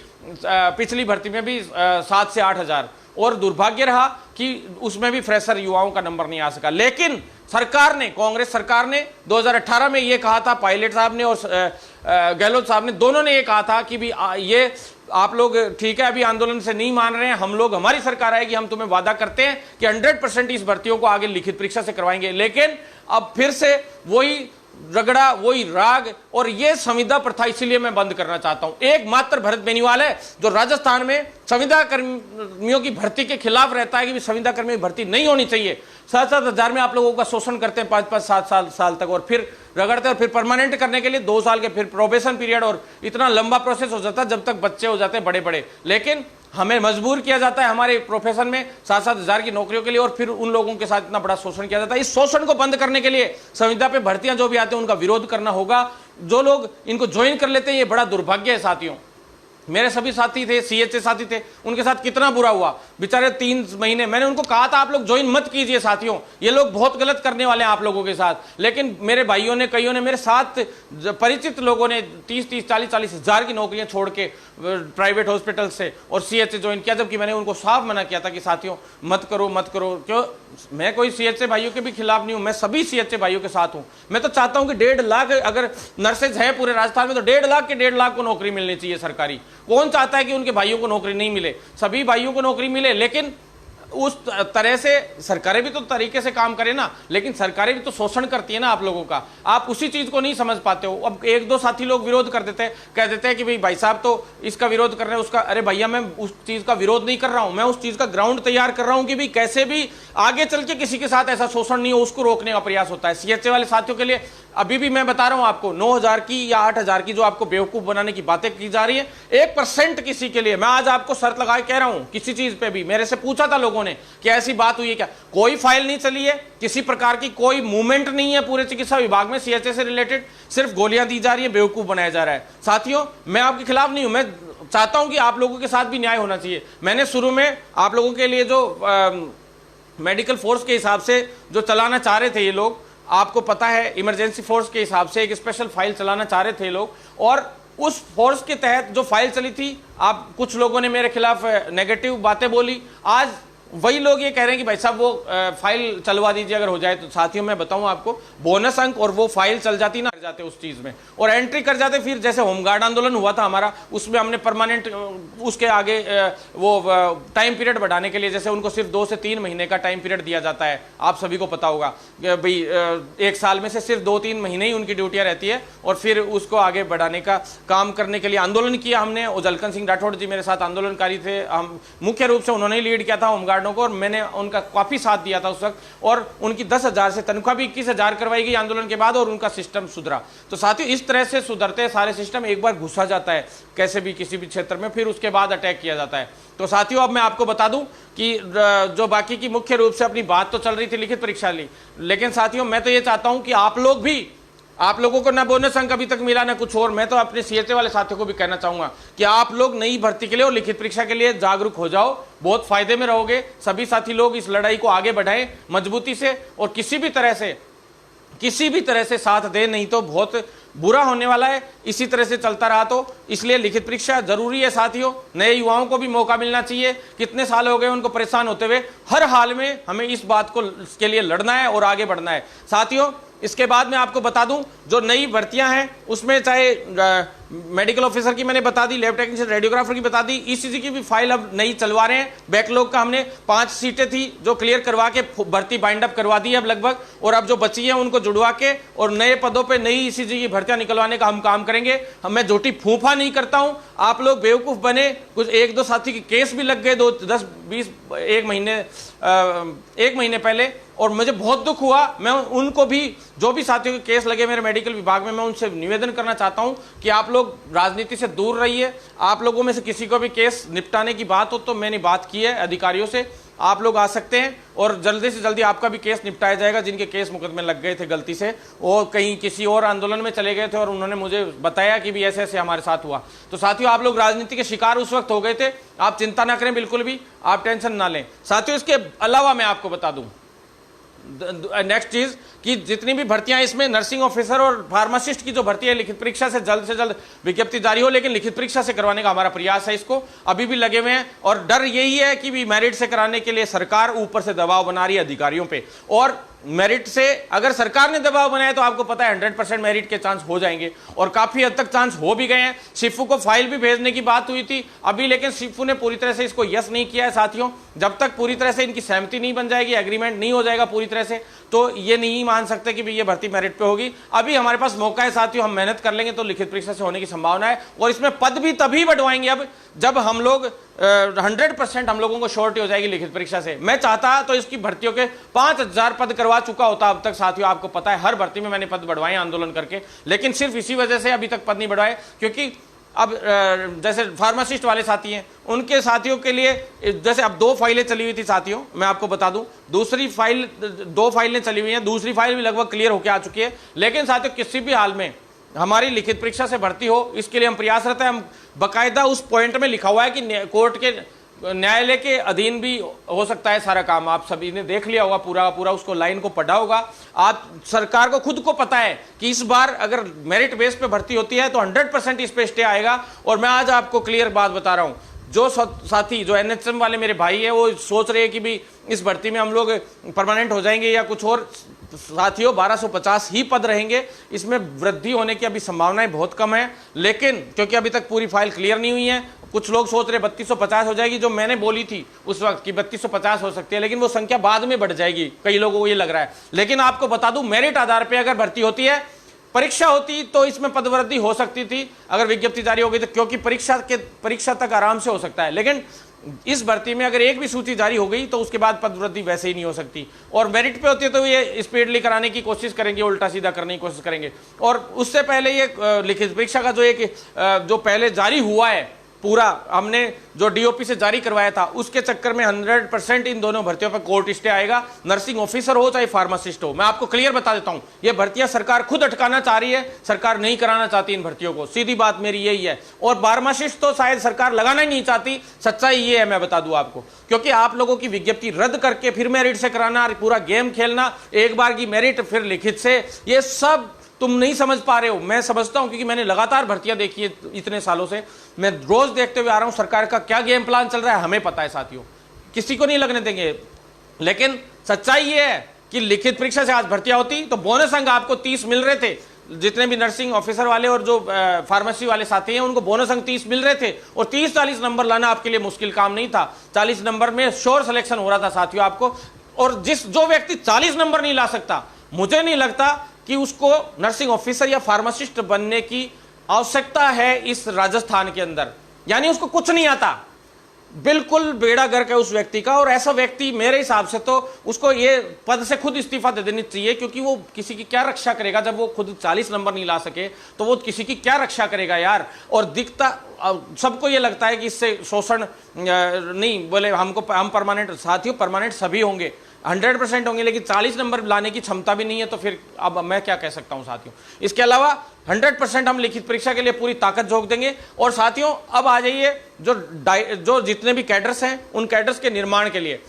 पिछली भर्ती में भी 7 से 8 हजार, और दुर्भाग्य रहा कि उसमें भी फ्रेशर युवाओं का नंबर नहीं आ सका। लेकिन सरकार ने, कांग्रेस सरकार ने 2018 में ये कहा था, पायलट साहब ने और गहलोत साहब ने, दोनों ने ये कहा था कि भी ये आप लोग ठीक है अभी आंदोलन से नहीं मान रहे हैं, हम लोग, हमारी सरकार आएगी, हम तुम्हें वादा करते हैं कि 100% इस भर्तियों को आगे लिखित परीक्षा से करवाएंगे। लेकिन अब फिर से वही रगड़ा, वही राग, और ये संविदा प्रथा इसीलिए मैं बंद करना चाहता हूं। एकमात्र भरत बेनीवाल है जो राजस्थान में संविदा कर्मियों की भर्ती के खिलाफ रहता है कि संविदा कर्मी भर्ती नहीं होनी चाहिए। 7-7 हजार में आप लोगों का शोषण करते हैं 5-5 साल तक, और फिर रगड़ते हैं, और फिर परमानेंट करने के लिए 2 साल के फिर प्रोबेशन पीरियड, और इतना लंबा प्रोसेस हो जाता है जब तक बच्चे हो जाते हैं बड़े बड़े। लेकिन हमें मजबूर किया जाता है हमारे प्रोफेशन में 7-7 हजार की नौकरियों के लिए, और फिर उन लोगों के साथ इतना बड़ा शोषण किया जाता है। इस शोषण को बंद करने के लिए संविदा पे भर्तियां जो भी आते हैं उनका विरोध करना होगा। जो लोग इनको ज्वाइन कर लेते हैं, ये बड़ा दुर्भाग्य है साथियों। मेरे सभी साथी थे, सीएचए साथी थे, उनके साथ कितना बुरा हुआ, बेचारे 3 महीने मैंने उनको कहा था आप लोग ज्वाइन मत कीजिए साथियों, ये लोग बहुत गलत करने वाले हैं आप लोगों के साथ। लेकिन मेरे भाइयों ने, कईयों ने, मेरे साथ परिचित लोगों ने 30-30, 40-40 हजार की नौकरियां छोड़ के प्राइवेट हॉस्पिटल से और सीएचए ज्वाइन किया, जबकि मैंने उनको साफ मना किया था कि साथियों मत करो मत करो। क्यों? मैं कोई सीएचए भाइयों के भी खिलाफ नहीं हूं, मैं सभी सीएचए भाइयों के साथ हूं। मैं तो चाहता हूं कि 1.5 लाख अगर नर्सेज है पूरे राजस्थान में, तो 1.5 लाख के 1.5 लाख को नौकरी मिलनी चाहिए सरकारी। कौन चाहता है कि उनके भाइयों को नौकरी नहीं मिले? सभी भाइयों को नौकरी मिले, लेकिन उस तरह से सरकारें भी तो तरीके से काम करें ना। लेकिन सरकारें भी तो शोषण करती है ना आप लोगों का, आप उसी चीज को नहीं समझ पाते हो। अब 1-2 साथी लोग विरोध कर देते हैं, कह देते हैं कि भाई साहब तो इसका विरोध कर रहे हैं उसका। अरे भैया, मैं उस चीज का विरोध नहीं कर रहा हूं, मैं उस चीज का ग्राउंड तैयार कर रहा हूं कि भाई कैसे भी आगे चल के किसी के साथ ऐसा शोषण नहीं हो, उसको रोकने का प्रयास होता है। सीएचए वाले साथियों के लिए अभी भी मैं बता रहा हूं आपको, 9,000 की या 8,000 की जो आपको बेवकूफ बनाने की बातें की जा रही है, 1% किसी के लिए, मैं आज आपको शर्त लगा के कह रहा हूं, किसी चीज पे भी मेरे से पूछा था लोगों ने कि ऐसी बात हुई है क्या, कोई फाइल नहीं चली है, किसी प्रकार की कोई मूवमेंट नहीं है पूरे चिकित्सा विभाग में सीएचए से रिलेटेड, सिर्फ गोलियां दी जा रही है, बेवकूफ बनाया जा रहा है। साथियों, मैं आपके खिलाफ नहीं हूं, मैं चाहता हूं कि आप लोगों के साथ भी न्याय होना चाहिए। मैंने शुरू में आप लोगों के लिए जो मेडिकल फोर्स के हिसाब से जो चलाना चाह रहे थे ये लोग, आपको पता है इमरजेंसी फोर्स के हिसाब से एक स्पेशल फाइल चलाना चाह रहे थे लोग, और उस फोर्स के तहत जो फाइल चली थी, आप कुछ लोगों ने मेरे खिलाफ नेगेटिव बातें बोली, आज वही लोग ये कह रहे हैं कि भाई साहब वो फाइल चलवा दीजिए अगर हो जाए तो। साथियों मैं बताऊं आपको, बोनस अंक और वो फाइल चल जाती ना, कर जाते उस चीज में और एंट्री कर जाते। फिर जैसे होमगार्ड आंदोलन हुआ था हमारा, उसमें हमने परमानेंट उसके आगे वो टाइम पीरियड बढ़ाने के लिए, जैसे उनको सिर्फ 2 से 3 महीने का टाइम पीरियड दिया जाता है, आप सभी को पता होगा भाई, 1 साल में से सिर्फ 2-3 महीने ही उनकी ड्यूटियां रहती है और फिर उसको आगे बढ़ाने का काम करने के लिए आंदोलन किया हमने। और जलकन सिंह राठौड़ जी मेरे साथ आंदोलनकारी थे, हम मुख्य रूप से उन्होंने लीड किया था होमगार्ड को, और मैंने उनका काफी साथ दिया था उस वक्त, और उनकी 10,000 से तनख्वाह भी 21,000 करवाई गई आंदोलन के बाद, और उनका सिस्टम सुधरा। तो साथियों इस तरह से सुधरते सारे सिस्टम, एक बार घुसा जाता है कैसे भी किसी भी क्षेत्र में, फिर उसके बाद अटैक किया जाता है। तो साथियों अब मैं आपको बता दूं कि जो बाकी की मुख्य रूप से अपनी बात तो चल रही थी लिखित परीक्षा ली, लेकिन साथियों मैं तो ये चाहता हूं कि आप लोग भी, आप लोगों को ना बोनस अंक अभी तक मिला ना कुछ और, मैं तो अपने सीएचए वाले साथियों को भी कहना चाहूंगा कि आप लोग नई भर्ती के लिए और लिखित परीक्षा के लिए जागरूक हो जाओ, बहुत फायदे में रहोगे। सभी साथी लोग इस लड़ाई को आगे बढ़ाएं मजबूती से, और किसी भी तरह से साथ दें, नहीं तो बहुत बुरा होने वाला है इसी तरह से चलता रहा तो। इसलिए लिखित परीक्षा जरूरी है साथियों, नए युवाओं को भी मौका मिलना चाहिए। कितने साल हो गए उनको परेशान होते हुए, हर हाल में हमें इस बात को के लिए लड़ना है और आगे बढ़ना है साथियों। इसके बाद मैं आपको बता दूं जो नई भर्तियां हैं उसमें चाहे मेडिकल ऑफिसर की मैंने बता दी, लैब टेक्नीशियन, रेडियोग्राफर की बता दी, ईसीजी की भी फाइल अब नई चलवा रहे हैं। बैकलॉग का हमने 5 सीटें थी जो क्लियर करवा के भर्ती बाइंड अप करवा दी है अब लगभग, और अब जो बची है उनको जुड़वा के और नए पदों पे नई ईसीजी की भर्तियां निकलवाने का हम काम करेंगे। मैं झूठी फूफा नहीं करता हूं, आप लोग बेवकूफ बने, कुछ 1-2 साथी के केस भी लग गए 10-20 एक महीने पहले, और मुझे बहुत दुख हुआ। मैं उनको भी, जो भी साथियों के केस लगे मेरे मेडिकल विभाग में, मैं उनसे निवेदन करना चाहता हूं कि आप लोग राजनीति से दूर रहिए। आप लोगों में से किसी को भी केस निपटाने की बात हो तो मैंने बात की है अधिकारियों से, आप लोग आ सकते हैं और जल्दी से जल्दी आपका भी केस निपटाया जाएगा। जिनके केस मुकदमे लग गए थे गलती से, वो कहीं किसी और आंदोलन में चले गए थे और उन्होंने मुझे बताया कि भी ऐसे ऐसे हमारे साथ हुआ। तो साथियों आप लोग राजनीति के शिकार उस वक्त हो गए थे, आप चिंता ना करें, बिल्कुल भी आप टेंशन ना लें साथियों। इसके अलावा मैं आपको बता दूं नेक्स्ट चीज कि जितनी भी भर्तियां इसमें नर्सिंग ऑफिसर और फार्मासिस्ट की जो भर्ती है, लिखित परीक्षा से जल्द विज्ञप्ति जारी हो, लेकिन लिखित परीक्षा से करवाने का हमारा प्रयास है। इसको अभी भी लगे हुए हैं और डर यही है कि भी मेरिट से कराने के लिए सरकार ऊपर से दबाव बना रही है अधिकारियों पे, और मेरिट से अगर सरकार ने दबाव बनाया तो आपको पता है 100% मेरिट के चांस हो जाएंगे, और काफी हद तक चांस हो भी गए हैं। शिफू को फाइल भी भेजने की बात हुई थी अभी, लेकिन शिफू ने पूरी तरह से इसको यस नहीं किया है साथियों। जब तक पूरी तरह से इनकी सहमति नहीं बन जाएगी, एग्रीमेंट नहीं हो जाएगा पूरी तरह से, तो ये नहीं मान सकते कि ये भर्ती मेरिट पे होगी। अभी हमारे पास मौका है साथियों, हम मेहनत कर लेंगे तो लिखित परीक्षा से होने की संभावना है, और इसमें पद भी तभी बढ़वाएंगे अब जब हम लोग 100% हम लोगों को शॉर्टी हो जाएगी लिखित परीक्षा से। मैं चाहता तो इसकी भर्तियों के 5,000 पद करवा चुका होता अब तक साथियों, आपको पता है हर भर्ती में मैंने पद बढ़वाए आंदोलन करके, लेकिन सिर्फ इसी वजह से अभी तक पद नहीं बढ़वाए क्योंकि अब जैसे फार्मासिस्ट वाले साथी हैं उनके साथियों के लिए, जैसे अब 2 फाइलें चली हुई थी साथियों, मैं आपको बता दूं 2 फाइलें चली हुई हैं, दूसरी फाइल भी लगभग क्लियर होकर आ चुकी है, लेकिन साथियों किसी भी हाल में हमारी लिखित परीक्षा से भर्ती हो इसके लिए हम प्रयासरत हैं। हम बकायदा उस पॉइंट में लिखा हुआ है कि कोर्ट के न्यायालय के अधीन भी हो सकता है सारा काम, आप सभी ने देख लिया होगा पूरा उसको लाइन को पढ़ा होगा। आप सरकार को खुद को पता है कि इस बार अगर मेरिट बेस पे भर्ती होती है तो 100% इस पे स्टे आएगा। और मैं आज आपको क्लियर बात बता रहा हूं, जो साथी जो एनएचएम वाले मेरे भाई है वो सोच रहे हैं कि भी इस भर्ती में हम लोग परमानेंट हो जाएंगे या कुछ और, साथियों 1250 ही पद रहेंगे, इसमें वृद्धि होने की अभी संभावनाएं बहुत कम है, लेकिन क्योंकि अभी तक पूरी फाइल क्लियर नहीं हुई है। कुछ लोग सोच रहे 3250 हो जाएगी, जो मैंने बोली थी उस वक्त कि 3250 हो सकती है, लेकिन वो संख्या बाद में बढ़ जाएगी, कई लोगों को ये लग रहा है। लेकिन आपको बता दूं मेरिट आधार पर अगर भर्ती होती है, परीक्षा होती तो इसमें पदवृद्धि हो सकती थी अगर विज्ञप्ति जारी हो गई तो, क्योंकि परीक्षा तक आराम से हो सकता है, लेकिन इस भर्ती में अगर एक भी सूची जारी हो गई तो उसके बाद पदवृद्धि वैसे ही नहीं हो सकती। और मेरिट पे होती है तो ये स्पीडली कराने की कोशिश करेंगे, उल्टा सीधा करने की कोशिश करेंगे। और उससे पहले ये लिखित परीक्षा का जो पहले जारी हुआ है पूरा, हमने जो डीओपी से जारी करवाया था उसके चक्कर में 100% इन दोनों भर्तियों पर कोर्ट स्टे आएगा, नर्सिंग ऑफिसर हो चाहे फार्मासिस्ट हो। मैं आपको क्लियर बता देता हूं, ये भर्तियां सरकार खुद अटकाना चाह रही है, सरकार नहीं कराना चाहती इन भर्तियों को, सीधी बात मेरी यही है। और फार्मासिस्ट तो शायद सरकार लगाना ही नहीं चाहती, सच्चाई ये है मैं बता दूं आपको, क्योंकि आप लोगों की विज्ञप्ति रद्द करके फिर मेरिट से कराना, पूरा गेम खेलना, एक बार की मेरिट फिर लिखित से, ये सब तुम नहीं समझ पा रहे हो, मैं समझता हूं क्योंकि मैंने लगातार भर्तियां देखी है इतने सालों से, मैं रोज देखते हुए आ रहा हूं सरकार का क्या गेम प्लान चल रहा है हमें पता है साथियों, किसी को नहीं लगने देंगे। लेकिन सच्चाई ये है कि लिखित परीक्षा से आज भर्तियां होती तो बोनस अंक आपको 30 मिल रहे थे, जितने भी नर्सिंग ऑफिसर वाले और जो फार्मेसी वाले साथी हैं उनको बोनस अंक 30 मिल रहे थे, और 30-40 नंबर लाना आपके लिए मुश्किल काम नहीं था। 40 नंबर में श्योर सिलेक्शन हो रहा था साथियों आपको। और जो व्यक्ति 40 नंबर नहीं ला सकता, मुझे नहीं लगता कि उसको नर्सिंग ऑफिसर या फार्मासिस्ट बनने की आवश्यकता है इस राजस्थान के अंदर। यानी उसको कुछ नहीं आता, बिल्कुल बेड़ा गर्क है उस व्यक्ति का। और ऐसा व्यक्ति मेरे हिसाब से तो उसको ये पद से खुद इस्तीफा दे देनी चाहिए, क्योंकि वो किसी की क्या रक्षा करेगा जब वो खुद 40 नंबर नहीं ला सके, तो वो किसी की क्या रक्षा करेगा यार। और दिखता सबको ये लगता है कि इससे शोषण नहीं, बोले हम परमानेंट, साथियों परमानेंट सभी होंगे, 100% होंगे, लेकिन 40 नंबर लाने की क्षमता भी नहीं है, तो फिर अब मैं क्या कह सकता हूं साथियों। इसके अलावा 100% हम लिखित परीक्षा के लिए पूरी ताकत झोंक देंगे। और साथियों अब आ जाइए जो जितने भी कैडर्स हैं उन कैडर्स के निर्माण के लिए,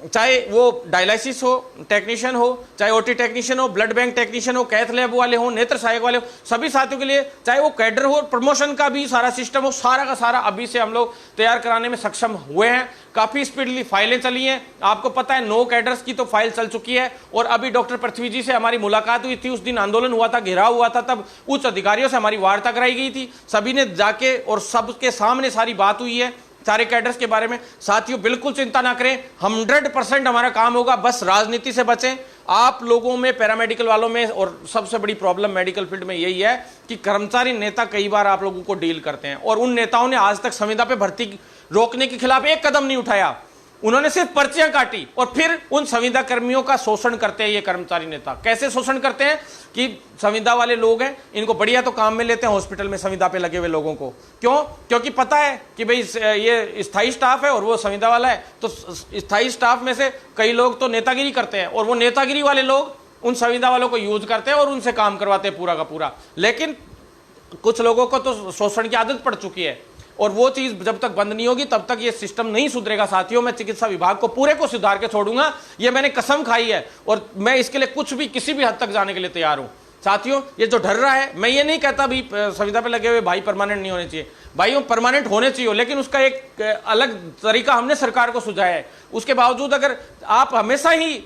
चाहे वो डायलिसिस हो टेक्नीशियन हो, चाहे ओटी टेक्नीशियन हो, ब्लड बैंक टेक्नीशियन हो, कैथ लैब वाले हो, नेत्र सहायक वाले हो, सभी साथियों के लिए, चाहे वो कैडर हो, प्रमोशन का भी सारा सिस्टम हो, सारा का सारा अभी से हम लोग तैयार कराने में सक्षम हुए हैं। काफी स्पीडली फाइलें चली हैं, आपको पता है 9 कैडर्स की तो फाइल चल चुकी है। और अभी डॉक्टर पृथ्वी जी से हमारी मुलाकात हुई थी, उस दिन आंदोलन हुआ था, घेराव हुआ था, तब उच्च अधिकारियों से हमारी वार्ता कराई गई थी, सभी ने जाके और सबके सामने सारी बात हुई है सारे कैडर्स के बारे में। साथियों बिल्कुल चिंता ना करें, 100% हमारा काम होगा, बस राजनीति से बचें। आप लोगों में, पैरामेडिकल वालों में, और सबसे बड़ी प्रॉब्लम मेडिकल फील्ड में यही है कि कर्मचारी नेता कई बार आप लोगों को डील करते हैं, और उन नेताओं ने आज तक संविदा पे भर्ती रोकने के खिलाफ एक कदम नहीं उठाया, उन्होंने सिर्फ पर्चियां काटी और फिर उन संविदा कर्मियों का शोषण करते हैं ये कर्मचारी नेता। कैसे शोषण करते हैं कि संविदा वाले लोग हैं, इनको बढ़िया तो काम में लेते हैं हॉस्पिटल में संविदा पे लगे हुए लोगों को, क्यों? क्योंकि पता है कि भाई ये स्थायी स्टाफ है और वो संविदा वाला है, तो स्थायी स्टाफ में से कई लोग तो नेतागिरी करते हैं, और वो नेतागिरी वाले लोग उन संविदा वालों को यूज करते हैं और उनसे काम करवाते हैं पूरा का पूरा। लेकिन कुछ लोगों को तो शोषण की आदत पड़ चुकी है, और वो चीज जब तक बंद नहीं होगी तब तक ये सिस्टम नहीं सुधरेगा साथियों। मैं चिकित्सा विभाग को पूरे को सुधार के छोड़ूंगा, ये मैंने कसम खाई है, और मैं इसके लिए कुछ भी किसी भी हद तक जाने के लिए तैयार हूं साथियों। ये जो डर रहा है, मैं ये नहीं कहता भी संविदा पे लगे हुए भाई परमानेंट नहीं होने चाहिए, भाइयों परमानेंट होने चाहिए, लेकिन उसका एक अलग तरीका हमने सरकार को सुझाया है। उसके बावजूद अगर आप हमेशा ही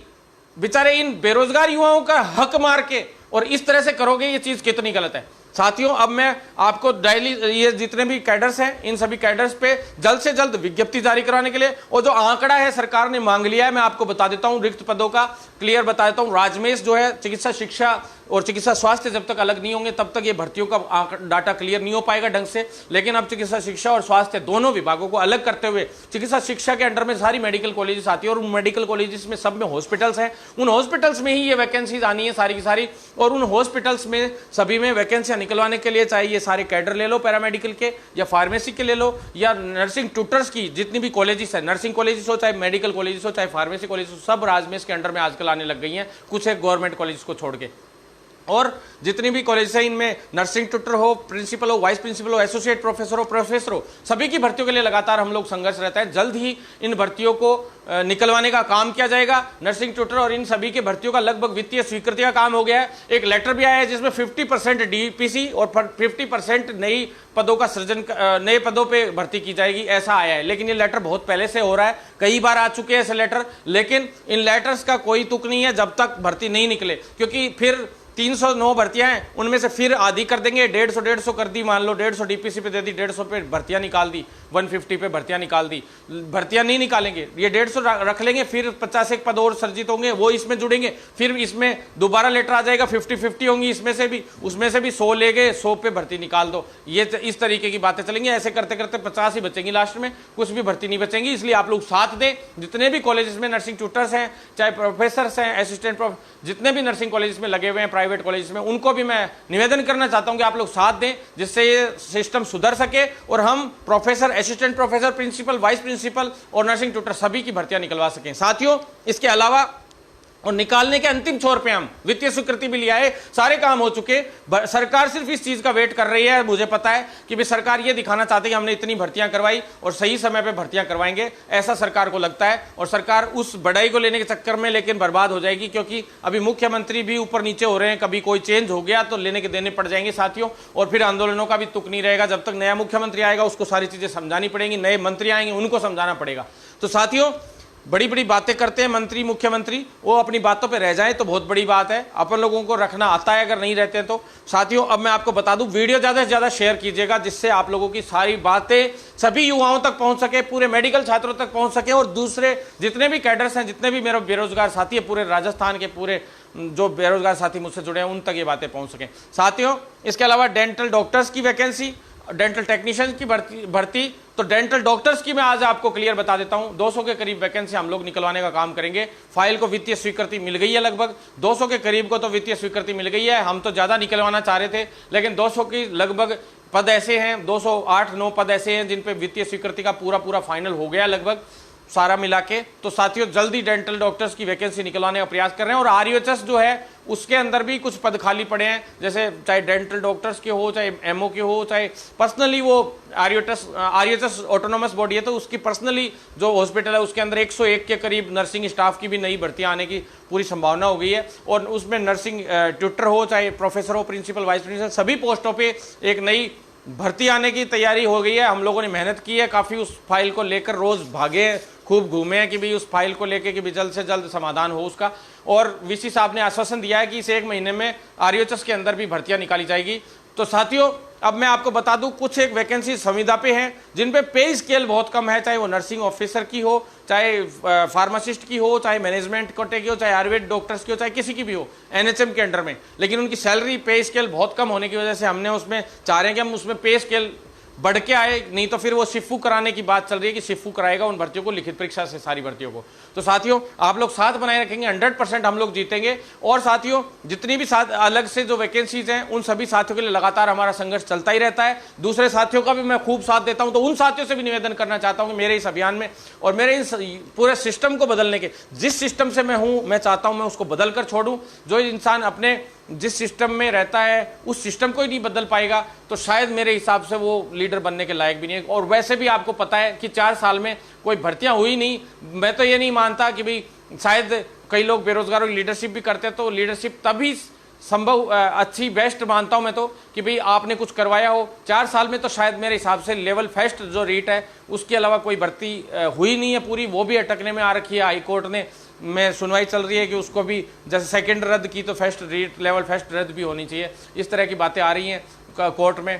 बेचारे इन बेरोजगार युवाओं का हक मार के और इस तरह से करोगे, ये चीज कितनी गलत है साथियों। अब मैं आपको डेली ये जितने भी कैडर्स हैं, इन सभी कैडर्स पे जल्द से जल्द विज्ञप्ति जारी कराने के लिए, और जो आंकड़ा है सरकार ने मांग लिया है, मैं आपको बता देता हूं, रिक्त पदों का क्लियर बता देता हूं। राजमेश जो है चिकित्सा शिक्षा और चिकित्सा स्वास्थ्य जब तक अलग नहीं होंगे तब तक ये भर्तियों का डाटा क्लियर नहीं हो पाएगा ढंग से। लेकिन अब चिकित्सा शिक्षा और स्वास्थ्य दोनों विभागों को अलग करते हुए चिकित्सा शिक्षा के अंडर में सारी मेडिकल कॉलेजेस आती है, और उन मेडिकल कॉलेजेस में सब में हॉस्पिटल्स हैं, उन हॉस्पिटल्स में ही ये वैकेंसीज आनी है सारी की सारी, और उन हॉस्पिटल्स में सभी में वैकेंसियां निकलवाने के लिए चाहे ये सारे कैडर ले लो पैरामेडिकल के, या फार्मेसी के ले लो, या नर्सिंग ट्यूटर्स की जितनी भी कॉलेजेस है, नर्सिंग कॉलेजेस हो, चाहे मेडिकल कॉलेजेस हो, चाहे फार्मेसी कॉलेज हो, सब राजमेश के अंडर में आजकल आने लग गई हैं, कुछ एक गवर्नमेंट कॉलेज को छोड़ के। और जितनी भी कॉलेज है इनमें नर्सिंग ट्यूटर हो, प्रिंसिपल हो, वाइस प्रिंसिपल हो, एसोसिएट प्रोफेसर हो, प्रोफेसर हो, सभी की भर्तियों के लिए लगातार हम लोग संघर्ष रहता है। जल्द ही इन भर्तियों को निकलवाने का काम किया जाएगा। नर्सिंग ट्यूटर और इन सभी के भर्तियों का लगभग वित्तीय स्वीकृति का काम हो गया है। एक लेटर भी आया है जिसमें 50% डीपीसी और 50% नई पदों का सृजन, नए पदों पे भर्ती की जाएगी, ऐसा आया है। लेकिन ये लेटर बहुत पहले से हो रहा है, कई बार आ चुके हैं ऐसे लेटर, लेकिन इन लेटर्स का कोई तुक नहीं है जब तक भर्ती नहीं निकले, क्योंकि फिर 309 भर्तियां हैं, उनमें से फिर आधी कर देंगे, 150 कर दी, मान लो 150 डीपीसी पे दे दी, 150 पे भर्तियां निकाल दी, 150 पे भर्तियां निकाल दी। भर्तियां नहीं निकालेंगे, ये 150 रख लेंगे, फिर 50 एक पद और सर्जित होंगे, वो इसमें जुड़ेंगे, फिर इसमें दोबारा लेटर आ जाएगा, 50-50 होंगी, इसमें से भी उसमें से भी 100 ले गए, 100 पे भर्ती निकाल दो। ये इस तरीके की बातें चलेंगी। ऐसे करते करते 50 ही बचेंगी, लास्ट में कुछ भी भर्ती नहीं बचेंगी। इसलिए आप लोग साथ दें, जितने भी कॉलेजेस में नर्सिंग ट्यूटर्स हैं, चाहे प्रोफेसर हैं, असिस्टेंट जितने भी नर्सिंग कॉलेजेस में लगे हुए हैं, प्राइवेट कॉलेजेस में, उनको भी मैं निवेदन करना चाहता हूं कि आप लोग साथ दें, जिससे ये सिस्टम सुधर सके और हम professor, assistant professor, principal, vice principal और नर्सिंग ट्यूटर सभी की भर्तियां निकलवा सकें। साथियों, इसके अलावा और निकालने के अंतिम छोर पे हम वित्तीय स्वीकृति भी लिया है, सारे काम हो चुके। सरकार सिर्फ इस चीज का वेट कर रही है। मुझे पता है कि भी सरकार ये दिखाना चाहती है कि हमने इतनी भर्तियां करवाई और सही समय पे भर्तियां करवाएंगे, ऐसा सरकार को लगता है। और सरकार उस बढ़ाई को लेने के चक्कर में लेकिन बर्बाद हो जाएगी, क्योंकि अभी मुख्यमंत्री भी ऊपर नीचे हो रहे हैं। कभी कोई चेंज हो गया तो लेने के देने पड़ जाएंगे साथियों, और फिर आंदोलनों का भी तुक नहीं रहेगा। जब तक नया मुख्यमंत्री आएगा उसको सारी चीजें समझानी पड़ेंगी, नए मंत्री आएंगे उनको समझाना पड़ेगा। तो साथियों, बड़ी बड़ी बातें करते हैं मंत्री मुख्यमंत्री, वो अपनी बातों पे रह जाए तो बहुत बड़ी बात है। अपन लोगों को रखना आता है, अगर नहीं रहते हैं तो। साथियों, अब मैं आपको बता दूं, वीडियो ज्यादा से ज्यादा शेयर कीजिएगा, जिससे आप लोगों की सारी बातें सभी युवाओं तक पहुंच सके, पूरे मेडिकल छात्रों तक पहुंच सके, और दूसरे जितने भी कैडर्स हैं, जितने भी मेरे बेरोजगार साथी है पूरे राजस्थान के, पूरे जो बेरोजगार साथी मुझसे जुड़े हैं, उन तक ये बातें पहुंच सकें। साथियों, इसके अलावा डेंटल डॉक्टर्स की वैकेंसी, डेंटल टेक्नीशियन की भर्ती, तो डेंटल डॉक्टर्स की मैं आज आपको क्लियर बता देता हूं। 200 के करीब वैकेंसी हम लोग निकलवाने का काम करेंगे। फाइल को वित्तीय स्वीकृति मिल गई है, लगभग 200 के करीब को तो वित्तीय स्वीकृति मिल गई है। हम तो ज्यादा निकलवाना चाह रहे थे, लेकिन 200 की लगभग पद ऐसे हैं, 208-9 पद ऐसे हैं जिन पे वित्तीय स्वीकृति का पूरा फाइनल हो गया लगभग सारा मिला के। तो साथियों, जल्दी डेंटल डॉक्टर्स की वैकेंसी निकलवाने का प्रयास कर रहे हैं। और आरयूएचएस जो है उसके अंदर भी कुछ पद खाली पड़े हैं, जैसे चाहे डेंटल डॉक्टर्स के हो, चाहे एमओ के हो, चाहे पर्सनली वो आरयूएचएस ऑटोनोमस बॉडी है, तो उसकी पर्सनली जो हॉस्पिटल है उसके अंदर 101 के करीब नर्सिंग स्टाफ की भी नई भर्तियां आने की पूरी संभावना हो गई है। और उसमें नर्सिंग ट्यूटर हो, चाहे प्रोफेसर हो, प्रिंसिपल, वाइस प्रिंसिपल, सभी पोस्टों पर एक नई भर्ती आने की तैयारी हो गई है। हम लोगों ने मेहनत की है काफी, उस फाइल को लेकर रोज भागे, खूब घूमे हैं कि भी उस फाइल को लेकर कि भी जल्द से जल्द समाधान हो उसका। और वीसी साहब ने आश्वासन दिया है कि इस 1 महीने में आरयूएचएस के अंदर भी भर्तियां निकाली जाएगी। तो साथियों, अब मैं आपको बता दूं, कुछ एक वैकेंसी संविदा पे हैं जिन पे पे स्केल बहुत कम है, चाहे वो नर्सिंग ऑफिसर की हो, चाहे फार्मासिस्ट की हो, चाहे मैनेजमेंट कोटे की हो, चाहे आयुर्वेद डॉक्टर्स की हो, चाहे किसी की भी हो एनएचएम के अंडर में। लेकिन उनकी सैलरी पे स्केल बहुत कम होने की वजह से हमने उसमें चाह रहे हैं कि हम उसमें पे स्केल बढ़ के आए, नहीं तो फिर वो सिफू कराने की बात चल रही है कि सिफू कराएगा उन भर्तियों को लिखित परीक्षा से, सारी भर्तियों को। तो साथियों, आप लोग साथ बनाए रखेंगे, 100% हम लोग जीतेंगे। और साथियों, जितनी भी साथ अलग से जो वैकेंसीज हैं, उन सभी साथियों के लिए लगातार हमारा संघर्ष चलता ही रहता है। दूसरे साथियों का भी मैं खूब साथ देता हूं, तो उन साथियों से भी निवेदन करना चाहता हूं कि मेरे इस अभियान में और मेरे इस पूरे सिस्टम को बदलने के, जिस सिस्टम से मैं हूं, मैं चाहता हूं मैं उसको बदल कर छोड़ूं। जो इंसान अपने जिस सिस्टम में रहता है उस सिस्टम को ही नहीं बदल पाएगा तो शायद मेरे हिसाब से वो लीडर बनने के लायक भी नहीं है। और वैसे भी आपको पता है कि 4 साल में कोई भर्तियां हुई नहीं। मैं तो ये नहीं मानता कि भाई, शायद कई लोग बेरोजगारों की लीडरशिप भी करते हैं, तो लीडरशिप तभी संभव अच्छी बेस्ट मानता हूं मैं तो कि भाई आपने कुछ करवाया हो। 4 साल में तो शायद मेरे हिसाब से लेवल फर्स्ट जो रेट है उसके अलावा कोई भर्ती हुई नहीं है पूरी, वो भी अटकने में आ रखी है। हाईकोर्ट ने में सुनवाई चल रही है कि उसको भी जैसे सेकंड रद्द की तो फर्स्ट रेट लेवल फर्स्ट रद्द भी होनी चाहिए। इस तरह की बातें आ रही हैं कोर्ट में।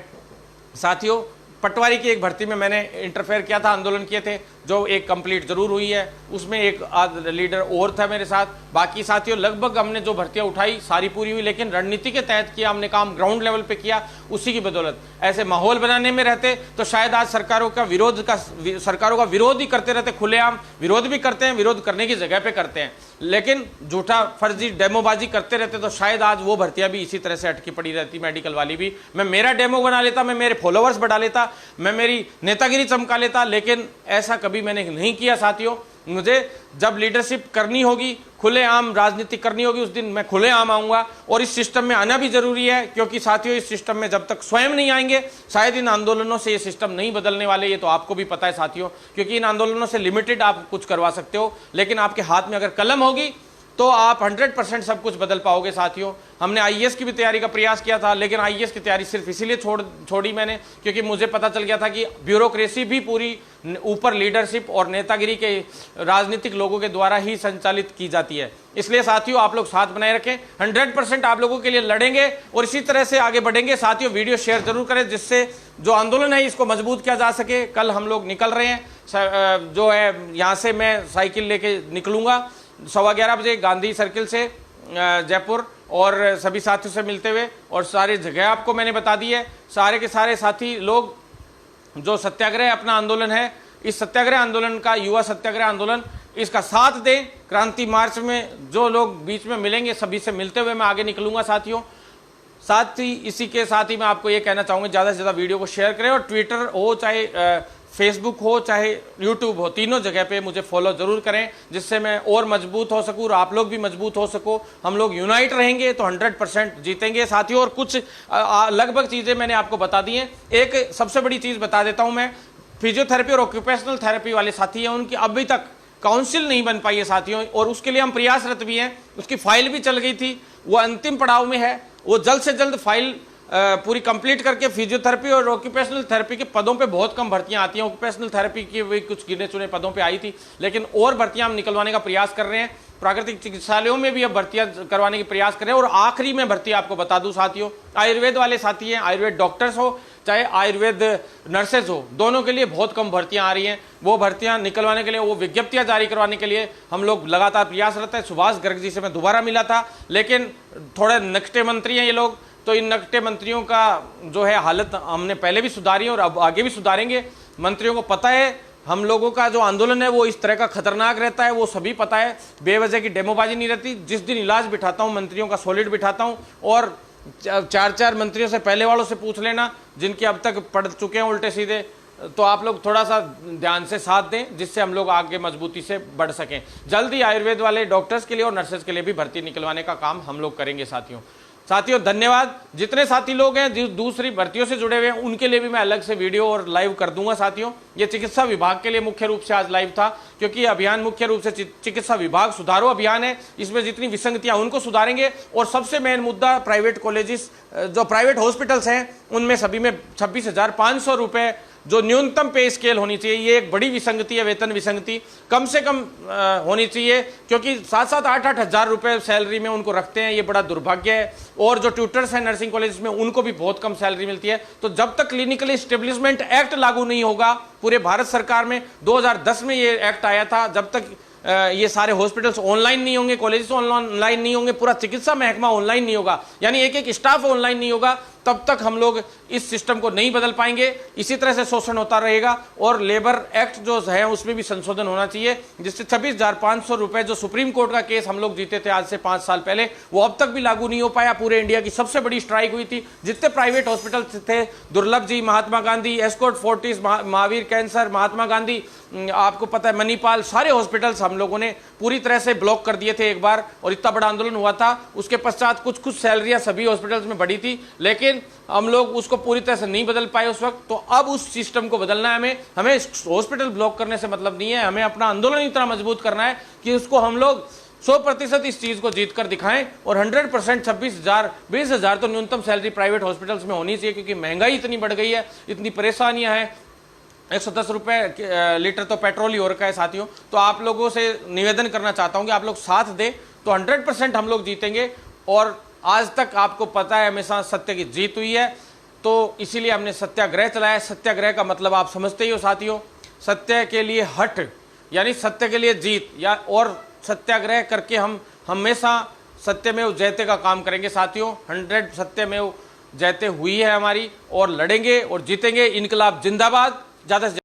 साथियों, पटवारी की एक भर्ती में मैंने इंटरफेयर किया था, आंदोलन किए थे, जो एक कंप्लीट जरूर हुई है। उसमें एक लीडर और था मेरे साथ। बाकी साथियों, लगभग हमने जो भर्तियां उठाई सारी पूरी हुई, लेकिन रणनीति के तहत किया हमने काम, ग्राउंड लेवल पे किया, उसी की बदौलत। ऐसे माहौल बनाने में रहते तो शायद आज सरकारों का विरोध ही करते रहते, खुलेआम विरोध भी करते हैं, विरोध करने की जगह पे करते हैं, लेकिन झूठा फर्जी डेमोबाजी करते रहते तो शायद आज वो भर्तियां भी इसी तरह से अटकी पड़ी रहती, मेडिकल वाली भी। मैं मेरा डेमो बना लेता, मैं मेरे फॉलोअर्स बढ़ा लेता, मैं मेरी नेतागिरी चमका लेता, लेकिन ऐसा कभी मैंने नहीं किया। साथियों, मुझे जब लीडरशिप करनी होगी, खुलेआम राजनीति करनी होगी, उस दिन मैं खुलेआम आऊंगा। और इस सिस्टम में आना भी जरूरी है, क्योंकि साथियों, इस सिस्टम में जब तक स्वयं नहीं आएंगे शायद इन आंदोलनों से ये सिस्टम नहीं बदलने वाले। ये तो आपको भी पता है साथियों, क्योंकि इन आंदोलनों से लिमिटेड आप कुछ करवा सकते हो, लेकिन आपके हाथ में अगर कलम होगी तो आप 100% सब कुछ बदल पाओगे। साथियों, हमने आईएएस की भी तैयारी का प्रयास किया था, लेकिन आईएएस की तैयारी सिर्फ इसीलिए छोड़ी मैंने क्योंकि मुझे पता चल गया था कि ब्यूरोक्रेसी भी पूरी ऊपर लीडरशिप और नेतागिरी के राजनीतिक लोगों के द्वारा ही संचालित की जाती है। इसलिए साथियों, आप लोग साथ बनाए रखें, 100% आप लोगों के लिए लड़ेंगे और इसी तरह से आगे बढ़ेंगे। साथियों, वीडियो शेयर जरूर करें, जिससे जो आंदोलन है इसको मजबूत किया जा सके। कल हम लोग निकल रहे हैं, जो है यहाँ से मैं साइकिल लेके निकलूंगा 11:15 बजे गांधी सर्किल से जयपुर, और सभी साथियों से मिलते हुए, और सारी जगह आपको मैंने बता दी है। सारे के सारे साथी लोग जो सत्याग्रह अपना आंदोलन है, इस सत्याग्रह आंदोलन का, युवा सत्याग्रह आंदोलन, इसका साथ दें। क्रांति मार्च में जो लोग बीच में मिलेंगे सभी से मिलते हुए मैं आगे निकलूंगा। साथियों, साथ ही इसी के साथ ही मैं आपको ये कहना चाहूंगा, ज़्यादा से ज़्यादा वीडियो को शेयर करें, और ट्विटर हो चाहे फेसबुक हो चाहे यूट्यूब हो, तीनों जगह पे मुझे फॉलो जरूर करें, जिससे मैं और मजबूत हो सकूं और आप लोग भी मजबूत हो सको। हम लोग यूनाइट रहेंगे तो 100% जीतेंगे साथियों। और कुछ लगभग चीजें मैंने आपको बता दी हैं। एक सबसे बड़ी चीज बता देता हूं मैं, फिजियोथेरेपी और ऑक्यूपेशनल थेरेपी वाले साथी हैं, उनकी अभी तक काउंसिल नहीं बन पाई है साथियों, और उसके लिए हम प्रयासरत भी हैं। उसकी फाइल भी चल गई थी, वो अंतिम पड़ाव में है। वो जल्द से जल्द फाइल पूरी कंप्लीट करके फिजियोथेरेपी और ऑक्यूपेशनल थेरेपी के पदों पे बहुत कम भर्तियां आती हैं। ऑक्यूपेशनल थेरेपी की भी कुछ गिने चुने पदों पे आई थी, लेकिन और भर्तियां हम निकलवाने का प्रयास कर रहे हैं। प्राकृतिक चिकित्सालयों में भी अब भर्तियां करवाने की प्रयास कर रहे हैं। और आखिरी में भर्ती आपको बता दूं साथियों, आयुर्वेद वाले साथी हैं, आयुर्वेद डॉक्टर्स हो चाहे आयुर्वेद नर्सेज हो, दोनों के लिए बहुत कम भर्तियां आ रही हैं। वो भर्तियां निकलवाने के लिए, वो विज्ञप्तियां जारी करवाने के लिए हम लोग लगातार प्रयासरत हैं। सुभाष गर्ग जी से मैं दोबारा मिला था, लेकिन थोड़े नकटे मंत्री हैं ये लोग, तो इन नकटे मंत्रियों का जो है हालत हमने पहले भी सुधारी और अब आगे भी सुधारेंगे। मंत्रियों को पता है हम लोगों का जो आंदोलन है वो इस तरह का खतरनाक रहता है, वो सभी पता है। बेवजह की डेमोबाजी नहीं रहती। जिस दिन इलाज बिठाता हूं मंत्रियों का सॉलिड बिठाता हूं, और 4-4 मंत्रियों से पहले वालों से पूछ लेना जिनके अब तक पढ़ चुके हैं उल्टे सीधे, तो आप लोग थोड़ा सा ध्यान से साथ दें, जिससे हम लोग आगे मजबूती से बढ़ सकें। जल्दी आयुर्वेद वाले डॉक्टर्स के लिए और नर्सेज के लिए भी भर्ती निकलवाने का काम हम लोग करेंगे साथियों। धन्यवाद। जितने साथी लोग हैं जो दूसरी भर्तियों से जुड़े हुए हैं, उनके लिए भी मैं अलग से वीडियो और लाइव कर दूंगा साथियों। ये चिकित्सा विभाग के लिए मुख्य रूप से आज लाइव था, क्योंकि ये अभियान मुख्य रूप से चिकित्सा विभाग सुधारो अभियान है। इसमें जितनी विसंगतियां उनको सुधारेंगे, और सबसे मेन मुद्दा प्राइवेट कॉलेजेस, जो प्राइवेट हॉस्पिटल्स हैं, उनमें सभी में 26,500 रुपए जो न्यूनतम पे स्केल होनी चाहिए, ये एक बड़ी विसंगति है। वेतन विसंगति कम से कम होनी चाहिए, क्योंकि 7-7, 8-8 हजार रुपए सैलरी में उनको रखते हैं, ये बड़ा दुर्भाग्य है। और जो ट्यूटर्स हैं नर्सिंग कॉलेज में, उनको भी बहुत कम सैलरी मिलती है। तो जब तक क्लिनिकल एस्टेब्लिशमेंट एक्ट लागू नहीं होगा पूरे भारत सरकार में, 2010 में ये एक्ट आया था, जब तक ये सारे हॉस्पिटल्स ऑनलाइन नहीं होंगे, कॉलेजेस ऑनलाइन नहीं होंगे, पूरा चिकित्सा महकमा ऑनलाइन नहीं होगा, यानी एक स्टाफ ऑनलाइन नहीं होगा, तब तक हम लोग इस सिस्टम को नहीं बदल पाएंगे। इसी तरह से शोषण होता रहेगा। और लेबर एक्ट जो है उसमें भी संशोधन होना चाहिए, जिससे 26,500 रुपए जो सुप्रीम कोर्ट का केस हम लोग जीते थे आज से 5 साल पहले, वो अब तक भी लागू नहीं हो पाया। पूरे इंडिया की सबसे बड़ी स्ट्राइक हुई थी। जितने प्राइवेट हॉस्पिटल थे, दुर्लभ जी, महात्मा गांधी, एस्कॉर्ट फोर्टिस, महावीर कैंसर, महात्मा गांधी, आपको पता है मणिपाल, सारे हॉस्पिटल्स हम लोगों ने पूरी तरह से ब्लॉक कर दिए थे एक बार, और इतना बड़ा आंदोलन हुआ था। उसके पश्चात कुछ सैलरियां सभी हॉस्पिटल्स में बढ़ी थी, लेकिन हम लोग उसको पूरी तरह से नहीं बदल पाए उस वक्त। तो अब उस सिस्टम को बदलना है हमें हॉस्पिटल ब्लॉक करने से मतलब नहीं है। हमें अपना आंदोलन इतना मजबूत करना है कि उसको हम लोग 100% इस चीज को जीत कर दिखाएं, और 100% 26,000, 20,000 तो न्यूनतम सैलरी प्राइवेट हॉस्पिटल्स में होनी चाहिए, क्योंकि महंगाई इतनी बढ़ गई है, इतनी परेशानियां हैं। 110 रुपए लीटर तो पेट्रोल ही हो रखा है साथियों। तो आप लोगों से निवेदन करना चाहता हूं कि आप लोग साथ दें, तो 100% हम लोग जीतेंगे। और आज तक आपको पता है हमेशा सत्य की जीत हुई है, तो इसीलिए हमने सत्याग्रह चलाया। सत्याग्रह का मतलब आप समझते ही हो साथियों, सत्य के लिए हट, यानी सत्य के लिए जीत, या और सत्याग्रह करके हम हमेशा सत्यमेव जयते का काम करेंगे साथियों। 100 सत्यमेव जयते हुई है हमारी, और लड़ेंगे और जीतेंगे। इनकलाब जिंदाबाद। ज्यादा से